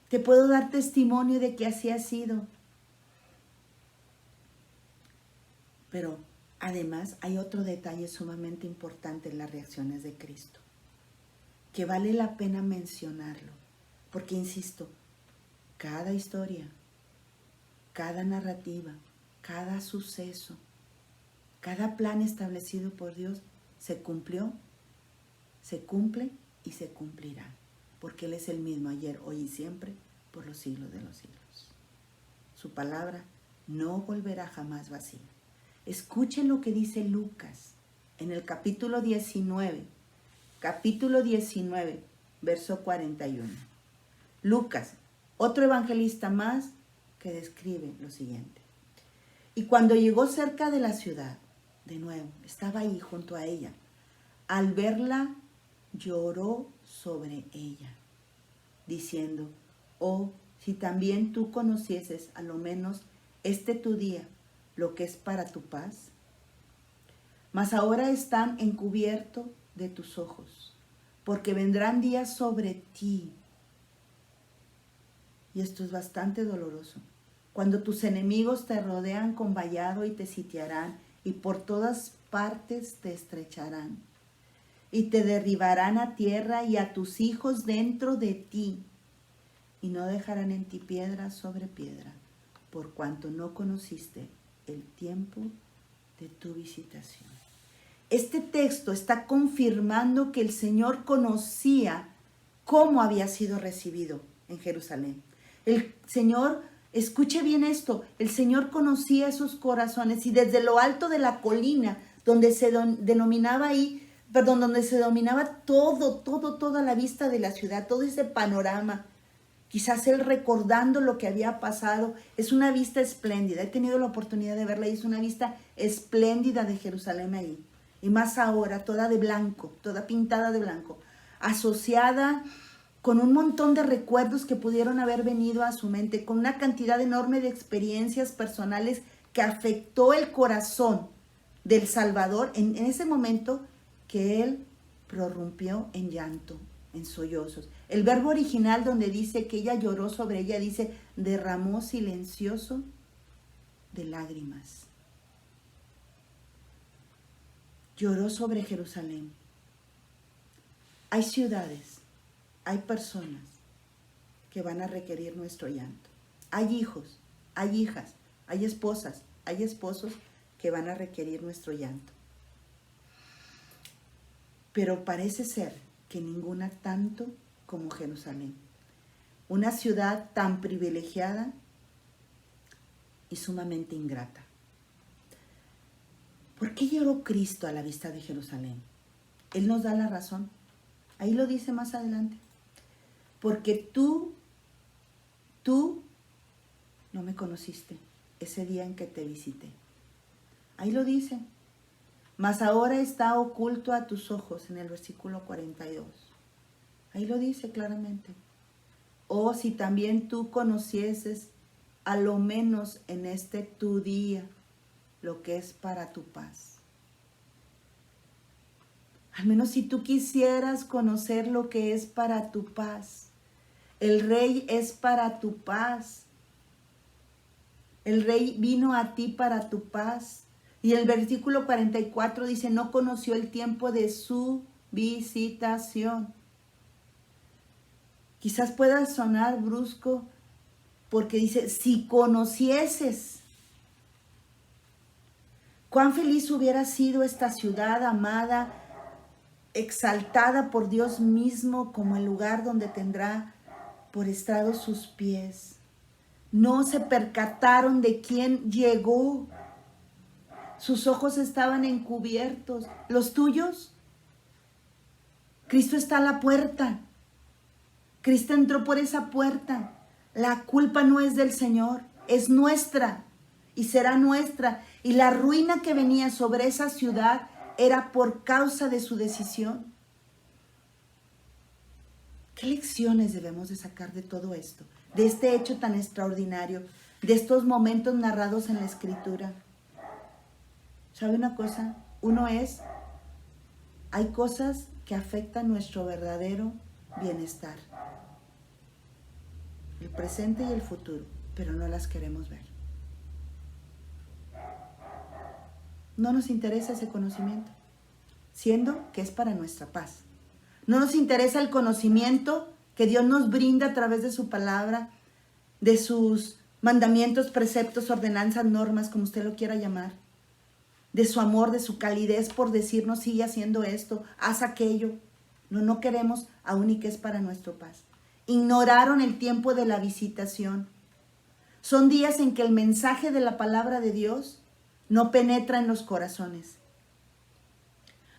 Te puedo dar testimonio de que así ha sido. Pero además hay otro detalle sumamente importante en las reacciones de Cristo, que vale la pena mencionarlo, porque insisto, cada historia, cada narrativa, cada suceso, cada plan establecido por Dios se cumplió, se cumple y se cumplirá, porque Él es el mismo ayer, hoy y siempre, por los siglos de los siglos. Su palabra no volverá jamás vacía. Escuchen lo que dice Lucas en el capítulo 19, verso 41. Lucas, otro evangelista más, que describe lo siguiente. Y cuando llegó cerca de la ciudad, de nuevo, estaba ahí junto a ella. Al verla, lloró sobre ella, diciendo, oh, si también tú conocieses a lo menos tu día, lo que es para tu paz. Mas ahora están encubiertos de tus ojos, porque vendrán días sobre ti. Y esto es bastante doloroso. Cuando tus enemigos te rodean con vallado y te sitiarán, y por todas partes te estrecharán, y te derribarán a tierra y a tus hijos dentro de ti, y no dejarán en ti piedra sobre piedra, por cuanto no conociste el tiempo de tu visitación. Este texto está confirmando que el Señor conocía cómo había sido recibido en Jerusalén. El Señor, escuche bien esto, el Señor conocía esos corazones, y desde lo alto de la colina, donde se dominaba toda la vista de la ciudad, todo ese panorama, quizás él recordando lo que había pasado, es una vista espléndida. He tenido la oportunidad de verla y es una vista espléndida de Jerusalén ahí. Y más ahora, toda de blanco, toda pintada de blanco, asociada con un montón de recuerdos que pudieron haber venido a su mente, con una cantidad enorme de experiencias personales que afectó el corazón del Salvador en ese momento que él prorrumpió en llanto, en sollozos. El verbo original donde dice que ella lloró sobre ella, dice, derramó silencioso de lágrimas. Lloró sobre Jerusalén. Hay ciudades, hay personas que van a requerir nuestro llanto. Hay hijos, hay hijas, hay esposas, hay esposos que van a requerir nuestro llanto. Pero parece ser que ninguna tanto como Jerusalén. Una ciudad tan privilegiada y sumamente ingrata. ¿Por qué lloró Cristo a la vista de Jerusalén? Él nos da la razón. Ahí lo dice más adelante. Porque tú no me conociste ese día en que te visité. Ahí lo dice. Mas ahora está oculto a tus ojos, en el versículo 42. Ahí lo dice claramente. Oh, si también tú conocieses a lo menos en tu día lo que es para tu paz. Al menos si tú quisieras conocer lo que es para tu paz. El Rey es para tu paz. El Rey vino a ti para tu paz. Y el versículo 44 dice, no conoció el tiempo de su visitación. Quizás pueda sonar brusco porque dice, si conocieses. Cuán feliz hubiera sido esta ciudad amada, exaltada por Dios mismo como el lugar donde tendrá por estrado sus pies. No se percataron de quién llegó. Sus ojos estaban encubiertos. ¿Los tuyos? Cristo está a la puerta. Cristo entró por esa puerta. La culpa no es del Señor, es nuestra y será nuestra. Y la ruina que venía sobre esa ciudad era por causa de su decisión. ¿Qué lecciones debemos de sacar de todo esto? De este hecho tan extraordinario, de estos momentos narrados en la Escritura. ¿Sabe una cosa? Hay cosas que afectan nuestro verdadero bienestar. El presente y el futuro, pero no las queremos ver. No nos interesa ese conocimiento, siendo que es para nuestra paz. No nos interesa el conocimiento que Dios nos brinda a través de su palabra, de sus mandamientos, preceptos, ordenanzas, normas, como usted lo quiera llamar, de su amor, de su calidez por decirnos, sigue haciendo esto, haz aquello. No queremos aún y que es para nuestra paz. Ignoraron el tiempo de la visitación. Son días en que el mensaje de la palabra de Dios no penetra en los corazones.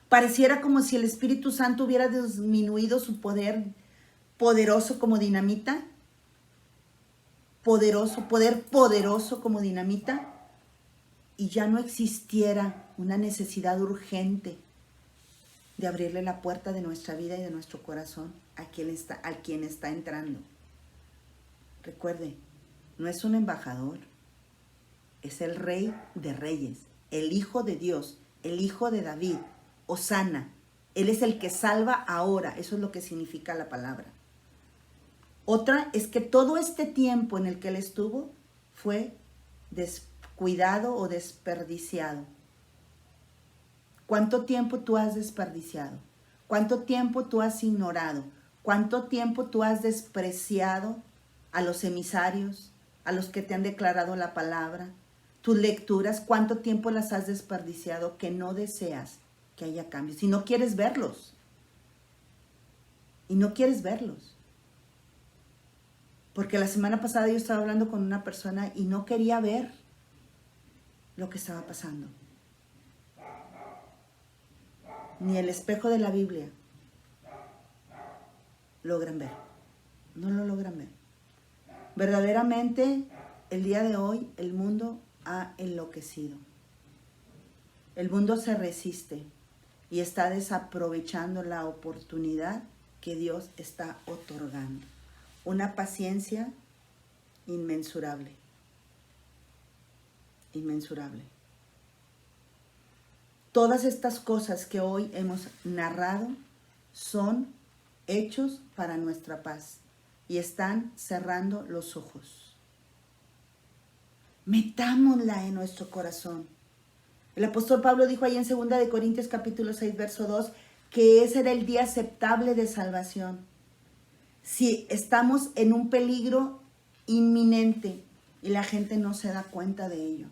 Pareciera como si el Espíritu Santo hubiera disminuido su poder poderoso como dinamita. Poder poderoso como dinamita. y ya no existiera una necesidad urgente de abrirle la puerta de nuestra vida y de nuestro corazón a quien está entrando. Recuerde, no es un embajador, es el Rey de Reyes, el Hijo de Dios, el Hijo de David, Hosana. Él es el que salva ahora, eso es lo que significa la palabra. Otra es que todo este tiempo en el que Él estuvo fue descuidado o desperdiciado. ¿Cuánto tiempo tú has desperdiciado? ¿Cuánto tiempo tú has ignorado? ¿Cuánto tiempo tú has despreciado a los emisarios, a los que te han declarado la palabra? Tus lecturas, ¿cuánto tiempo las has desperdiciado que no deseas que haya cambios? Y no quieres verlos. Y no quieres verlos. Porque la semana pasada yo estaba hablando con una persona y no quería ver lo que estaba pasando. Ni el espejo de la Biblia logran ver. No lo logran ver. Verdaderamente, el día de hoy, el mundo ha enloquecido. El mundo se resiste y está desaprovechando la oportunidad que Dios está otorgando. Una paciencia inmensurable. Inmensurable. Todas estas cosas que hoy hemos narrado son hechos para nuestra paz y están cerrando los ojos. Metámosla en nuestro corazón. El apóstol Pablo dijo ahí en 2 de Corintios capítulo 6, verso 2, que ese era el día aceptable de salvación. Si estamos en un peligro inminente y la gente no se da cuenta de ello.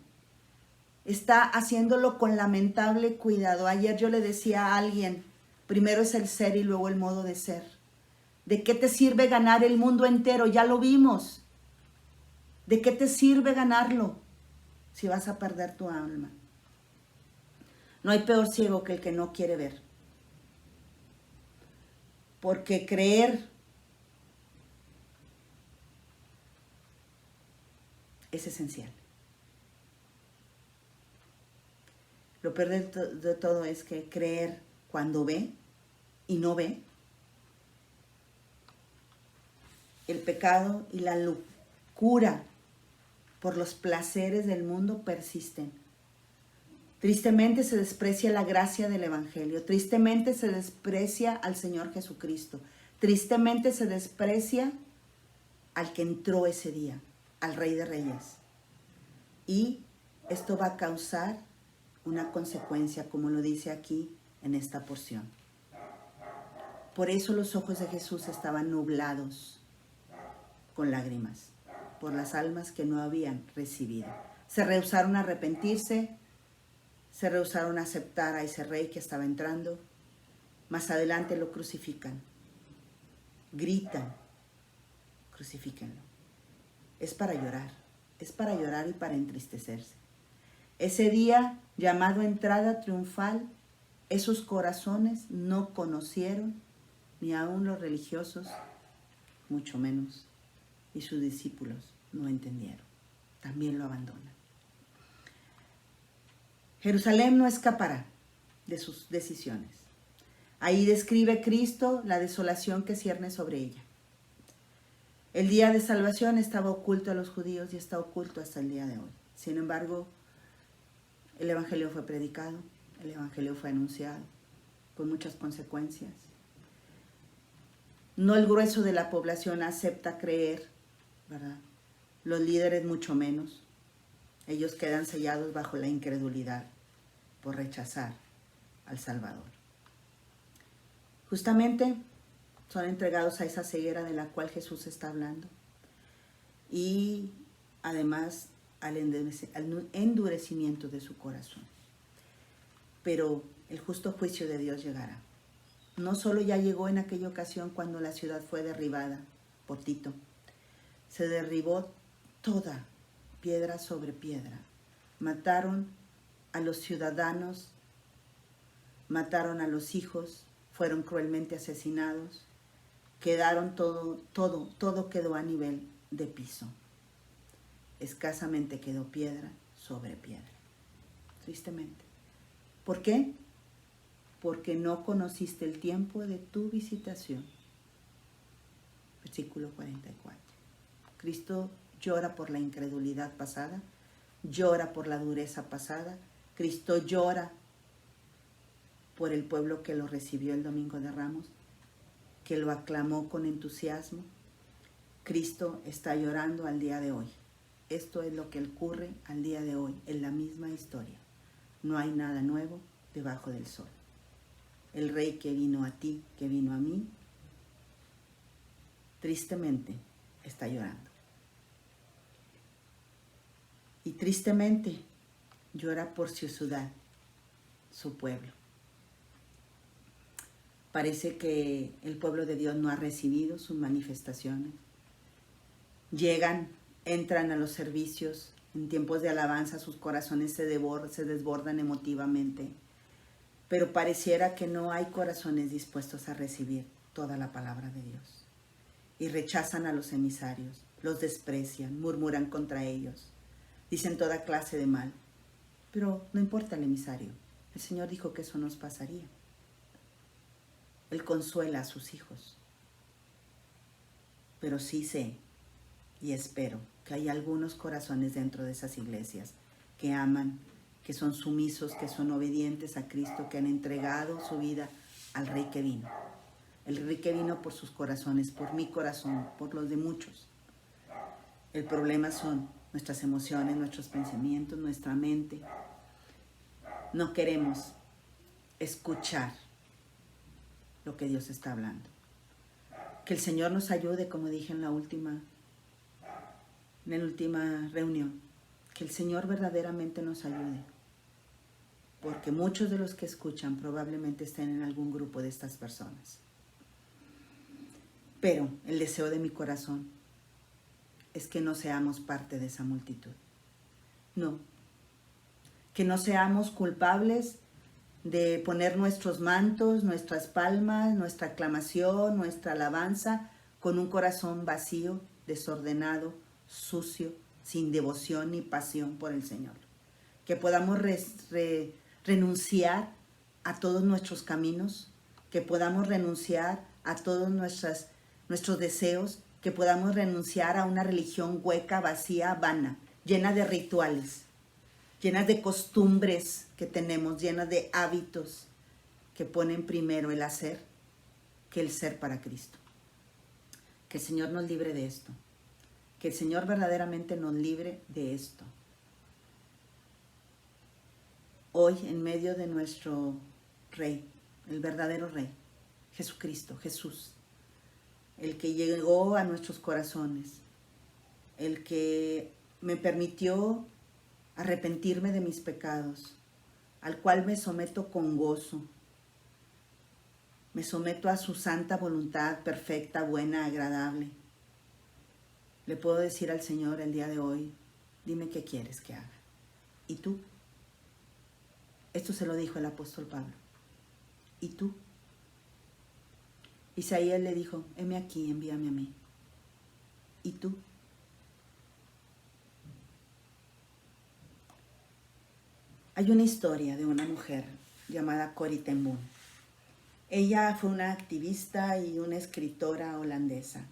Está haciéndolo con lamentable cuidado. Ayer yo le decía a alguien, primero es el ser y luego el modo de ser. ¿De qué te sirve ganar el mundo entero? Ya lo vimos. ¿De qué te sirve ganarlo si vas a perder tu alma? No hay peor ciego que el que no quiere ver. Porque creer es esencial. Lo peor de todo es que creer cuando ve y no ve, el pecado y la locura por los placeres del mundo persisten. Tristemente se desprecia la gracia del Evangelio. Tristemente se desprecia al Señor Jesucristo. Tristemente se desprecia al que entró ese día, al Rey de Reyes. Y esto va a causar una consecuencia, como lo dice aquí en esta porción. Por eso los ojos de Jesús estaban nublados con lágrimas, por las almas que no habían recibido. Se rehusaron a arrepentirse, se rehusaron a aceptar a ese rey que estaba entrando. Más adelante lo crucifican, gritan, crucifíquenlo. Es para llorar y para entristecerse. Ese día, llamado entrada triunfal, esos corazones no conocieron, ni aun los religiosos, mucho menos, y sus discípulos no entendieron. También lo abandonan. Jerusalén no escapará de sus decisiones. Ahí describe Cristo la desolación que cierne sobre ella. El día de salvación estaba oculto a los judíos y está oculto hasta el día de hoy. Sin embargo, el Evangelio fue predicado, el Evangelio fue anunciado, con muchas consecuencias. No el grueso de la población acepta creer, ¿verdad? Los líderes mucho menos. Ellos quedan sellados bajo la incredulidad por rechazar al Salvador. Justamente son entregados a esa ceguera de la cual Jesús está hablando. Y además al endurecimiento de su corazón. Pero el justo juicio de Dios llegará. No solo ya llegó en aquella ocasión cuando la ciudad fue derribada por Tito, se derribó toda, piedra sobre piedra. Mataron a los ciudadanos, mataron a los hijos, fueron cruelmente asesinados, quedaron todo quedó a nivel de piso. Escasamente quedó piedra sobre piedra. tristemente. ¿Por qué? Porque no conociste el tiempo de tu visitación. Versículo 44. Cristo llora por la incredulidad pasada, llora por la dureza pasada. Cristo llora por el pueblo que lo recibió el Domingo de Ramos, que lo aclamó con entusiasmo. Cristo está llorando al día de hoy. Esto es lo que ocurre al día de hoy, en la misma historia. No hay nada nuevo debajo del sol. El Rey que vino a ti, que vino a mí, tristemente está llorando. Y tristemente llora por su ciudad, su pueblo. Parece que el pueblo de Dios no ha recibido sus manifestaciones. Llegan, entran a los servicios, en tiempos de alabanza sus corazones se desbordan emotivamente, pero pareciera que no hay corazones dispuestos a recibir toda la palabra de Dios. Y rechazan a los emisarios, los desprecian, murmuran contra ellos, dicen toda clase de mal. Pero no importa el emisario, el Señor dijo que eso nos pasaría. Él consuela a sus hijos. Pero sí sé y espero que hay algunos corazones dentro de esas iglesias que aman, que son sumisos, que son obedientes a Cristo, que han entregado su vida al Rey que vino. El Rey que vino por sus corazones, por mi corazón, por los de muchos. El problema son nuestras emociones, nuestros pensamientos, nuestra mente. No queremos escuchar lo que Dios está hablando. Que el Señor nos ayude, como dije en la última reunión, que el Señor verdaderamente nos ayude, porque muchos de los que escuchan probablemente estén en algún grupo de estas personas. Pero el deseo de mi corazón es que no seamos parte de esa multitud. No, que no seamos culpables de poner nuestros mantos, nuestras palmas, nuestra aclamación, nuestra alabanza con un corazón vacío, desordenado, sucio, sin devoción ni pasión por el Señor. Que podamos renunciar a todos nuestros caminos, que podamos renunciar a todos nuestros deseos, que podamos renunciar a una religión hueca, vacía, vana, llena de rituales, llenas de costumbres que tenemos, llenas de hábitos que ponen primero el hacer que el ser para Cristo. Que el Señor nos libre de esto. Que el Señor verdaderamente nos libre de esto. Hoy, en medio de nuestro Rey, el verdadero Rey, Jesucristo, Jesús, el que llegó a nuestros corazones, el que me permitió arrepentirme de mis pecados, al cual me someto con gozo. Me someto a su santa voluntad, perfecta, buena, agradable. Le puedo decir al Señor el día de hoy, dime qué quieres que haga. ¿Y tú? Esto se lo dijo el apóstol Pablo. ¿Y tú? Isaías le dijo, heme aquí, envíame a mí. ¿Y tú? Hay una historia de una mujer llamada Corrie ten Boom. Ella fue una activista y una escritora holandesa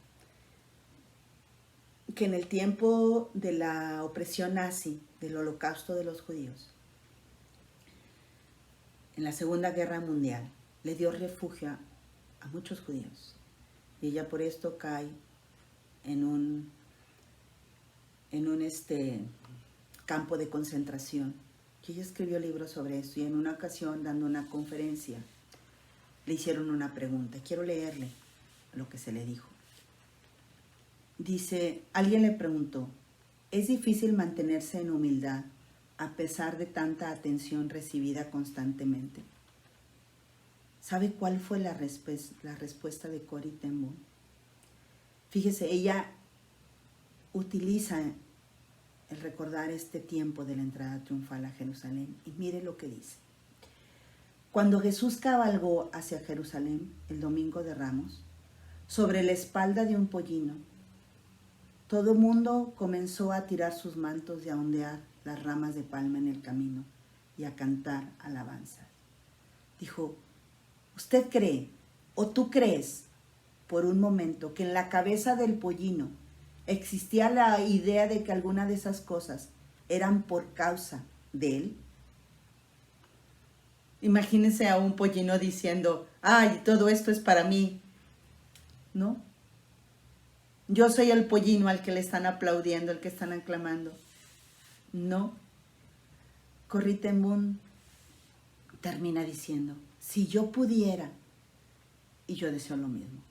que en el tiempo de la opresión nazi, del holocausto de los judíos, en la Segunda Guerra Mundial, le dio refugio a muchos judíos. Y ella por esto cae en un campo de concentración. Y ella escribió libros sobre eso, y en una ocasión, dando una conferencia, le hicieron una pregunta. Quiero leerle lo que se le dijo. Dice, alguien le preguntó, ¿es difícil mantenerse en humildad a pesar de tanta atención recibida constantemente? ¿Sabe cuál fue la respuesta de Corrie ten Boom? Fíjese, ella utiliza el recordar este tiempo de la entrada triunfal a Jerusalén. Y mire lo que dice. Cuando Jesús cabalgó hacia Jerusalén el Domingo de Ramos, sobre la espalda de un pollino, todo mundo comenzó a tirar sus mantos y a ondear las ramas de palma en el camino, y a cantar alabanzas. Dijo, ¿usted cree o tú crees por un momento que en la cabeza del pollino existía la idea de que alguna de esas cosas eran por causa de él? Imagínense a un pollino diciendo, ay, todo esto es para mí, ¿no? Yo soy el pollino al que le están aplaudiendo, al que están aclamando. No. Corrie ten Boom termina diciendo, si yo pudiera, y yo deseo lo mismo,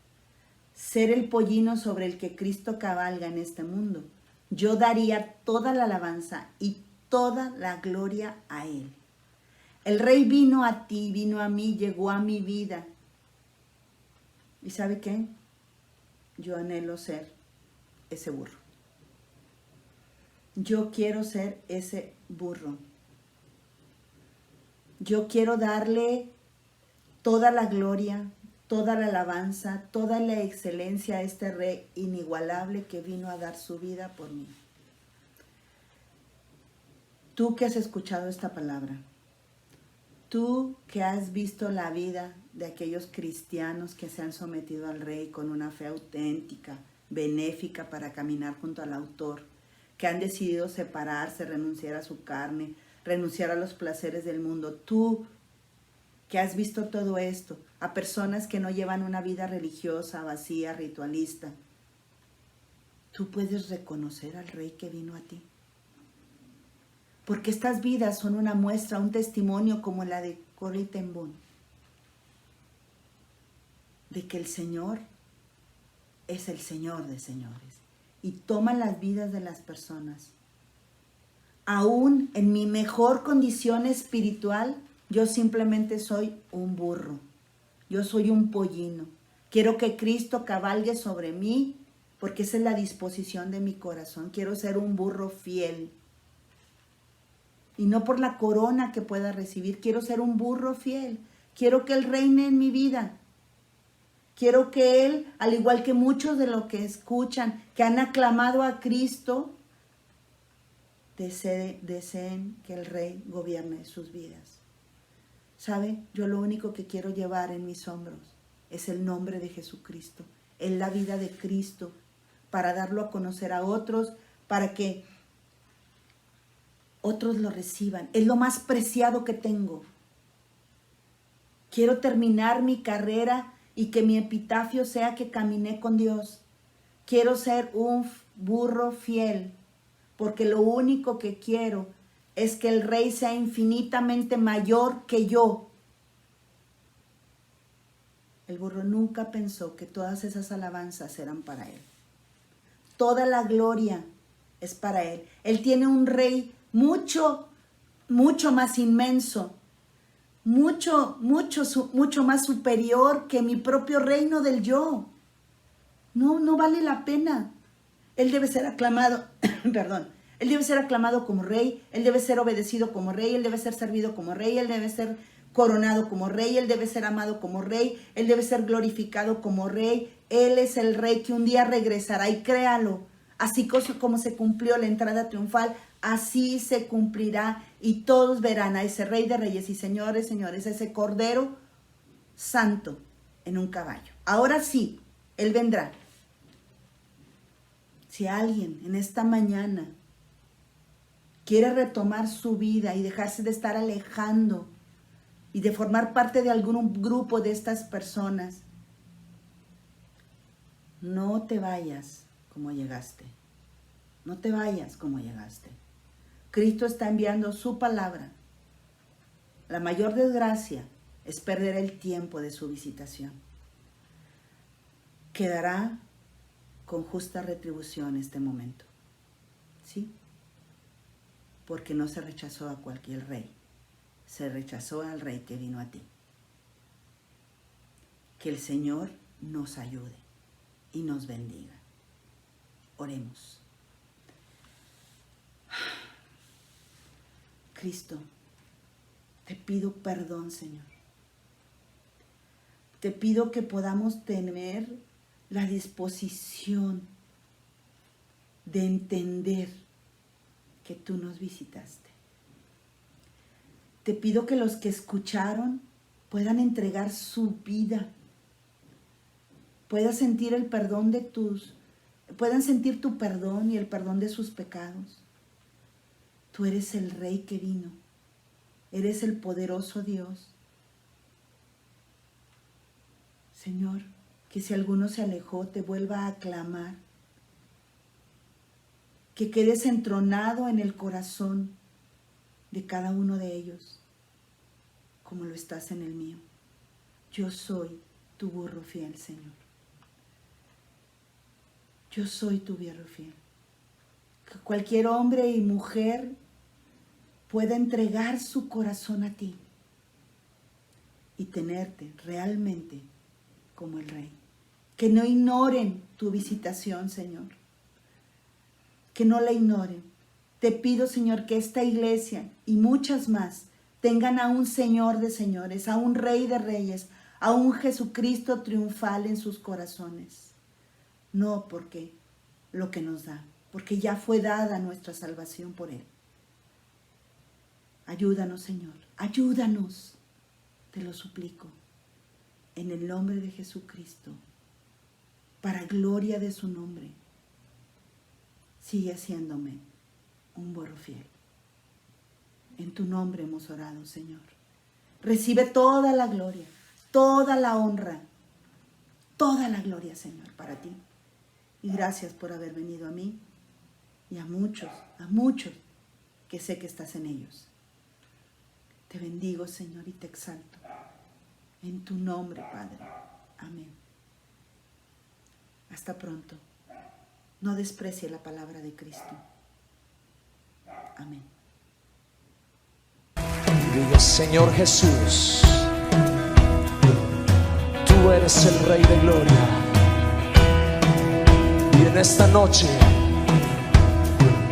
ser el pollino sobre el que Cristo cabalga en este mundo, yo daría toda la alabanza y toda la gloria a Él. El Rey vino a ti, vino a mí, llegó a mi vida. ¿Y sabe qué? Yo anhelo ser ese burro. Yo quiero ser ese burro. Yo quiero darle toda la gloria, toda la alabanza, toda la excelencia a este Rey inigualable que vino a dar su vida por mí. Tú que has escuchado esta palabra, tú que has visto la vida de aquellos cristianos que se han sometido al Rey con una fe auténtica, benéfica para caminar junto al autor, que han decidido separarse, renunciar a su carne, renunciar a los placeres del mundo. Tú que has visto todo esto, a personas que no llevan una vida religiosa, vacía, ritualista, tú puedes reconocer al Rey que vino a ti. Porque estas vidas son una muestra, un testimonio como la de Corrie ten Boom, de que el Señor es el Señor de señores y toma las vidas de las personas. Aún en mi mejor condición espiritual, yo simplemente soy un burro, yo soy un pollino. Quiero que Cristo cabalgue sobre mí porque esa es la disposición de mi corazón. Quiero ser un burro fiel. Y no por la corona que pueda recibir, quiero ser un burro fiel. Quiero que Él reine en mi vida. Quiero que Él, al igual que muchos de los que escuchan, que han aclamado a Cristo, deseen que el Rey gobierne sus vidas. ¿Sabe? Yo lo único que quiero llevar en mis hombros es el nombre de Jesucristo, es la vida de Cristo, para darlo a conocer a otros, para que otros lo reciban. Es lo más preciado que tengo. Quiero terminar mi carrera y que mi epitafio sea que caminé con Dios. Quiero ser un burro fiel, porque lo único que quiero es que el Rey sea infinitamente mayor que yo. El burro nunca pensó que todas esas alabanzas eran para Él. Toda la gloria es para Él. Él tiene un Rey mucho más inmenso, mucho más superior que mi propio reino del yo. No vale la pena. Él debe ser aclamado, perdón, Él debe ser aclamado como Rey, Él debe ser obedecido como Rey, Él debe ser servido como Rey, Él debe ser coronado como Rey, Él debe ser amado como Rey, Él debe ser glorificado como Rey. Él es el Rey que un día regresará, y créalo, así como se cumplió la entrada triunfal, así se cumplirá, y todos verán a ese Rey de Reyes y Señores, señores, ese Cordero Santo en un caballo. Ahora sí, Él vendrá. Si alguien en esta mañana quiere retomar su vida y dejarse de estar alejando y de formar parte de algún grupo de estas personas, no te vayas como llegaste. No te vayas como llegaste. Cristo está enviando su palabra. La mayor desgracia es perder el tiempo de su visitación. Quedará con justa retribución este momento. ¿Sí? Porque no se rechazó a cualquier rey. Se rechazó al Rey que vino a ti. Que el Señor nos ayude y nos bendiga. Oremos. Cristo, te pido perdón, Señor. Te pido que podamos tener la disposición de entender que tú nos visitaste. Te pido que los que escucharon puedan entregar su vida, puedan sentir el perdón puedan sentir tu perdón y el perdón de sus pecados. Tú eres el Rey que vino, eres el poderoso Dios. Señor, que si alguno se alejó, te vuelva a aclamar, que quedes entronado en el corazón de cada uno de ellos, como lo estás en el mío. Yo soy tu burro fiel, Señor. Yo soy tu burro fiel. Que cualquier hombre y mujer pueda entregar su corazón a ti y tenerte realmente como el Rey. Que no ignoren tu visitación, Señor. Que no la ignoren. Te pido, Señor, que esta iglesia y muchas más tengan a un Señor de señores, a un Rey de reyes, a un Jesucristo triunfal en sus corazones. No porque lo que nos da, porque ya fue dada nuestra salvación por Él. Ayúdanos, Señor, ayúdanos, te lo suplico, en el nombre de Jesucristo, para gloria de su nombre. Sigue haciéndome un burro fiel. En tu nombre hemos orado, Señor. Recibe toda la gloria, toda la honra, toda la gloria, Señor, para ti. Y gracias por haber venido a mí y a muchos que sé que estás en ellos. Te bendigo, Señor, y te exalto. En tu nombre, Padre. Amén. Hasta pronto. No desprecie la palabra de Cristo. Amén. Dios, Señor Jesús, tú eres el Rey de Gloria. Y en esta noche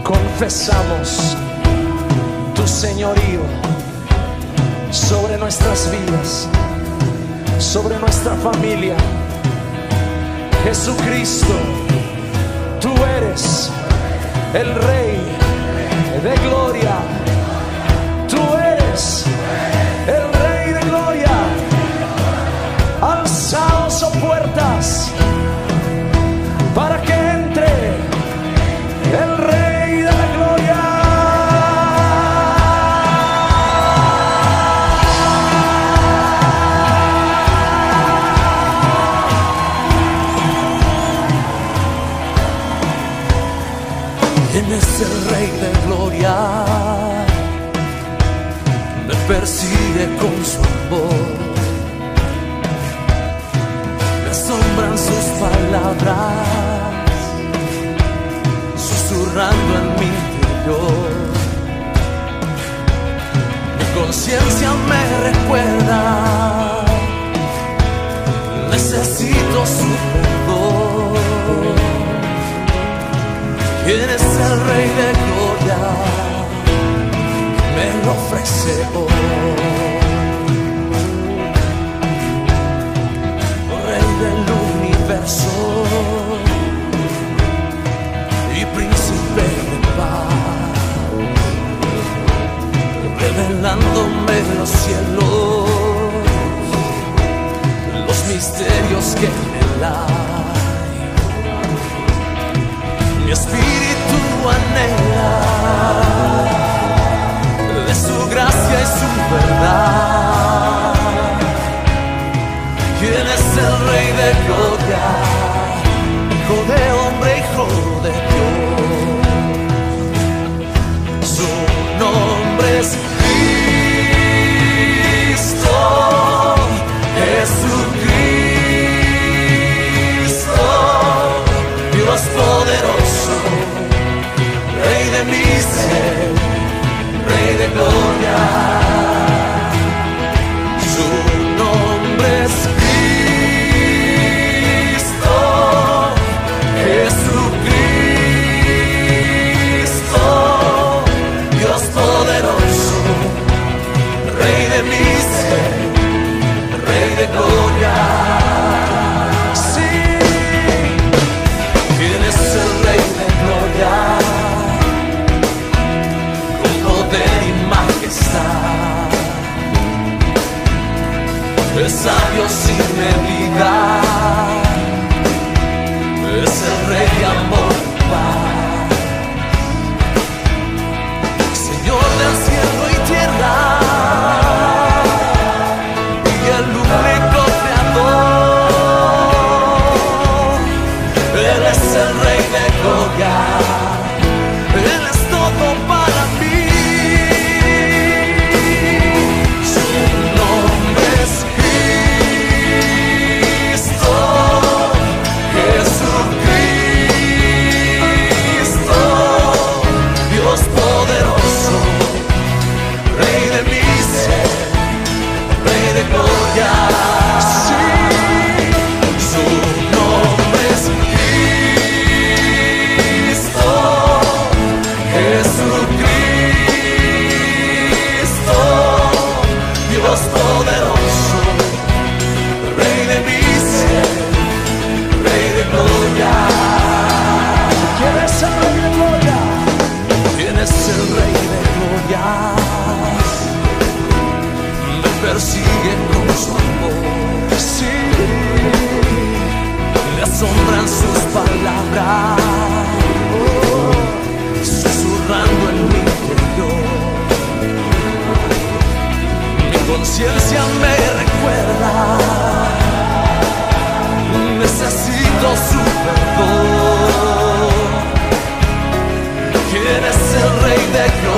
confesamos tu señorío sobre nuestras vidas, sobre nuestra familia. Jesucristo, tú eres el Rey de Gloria. Tú eres el Rey de Gloria. Alzaos, oh puertas, para que entre el Rey de la Gloria. ¿Quién es el Rey de Gloria? Me persigue con su amor, me asombran sus palabras, susurrando en mi interior. Mi conciencia me recuerda, necesito su perdón. ¿Quién es el Rey de Gloria? Me lo ofrece hoy. Rey del universo y príncipe de paz, revelándome los cielos, los misterios que en él hay. Mi espíritu anhela de su gracia y su verdad. ¿Quién es el Rey de Gloria? palabra, susurrando en mi interior. Mi conciencia me recuerda, necesito su perdón. Que eres el Rey de gloria.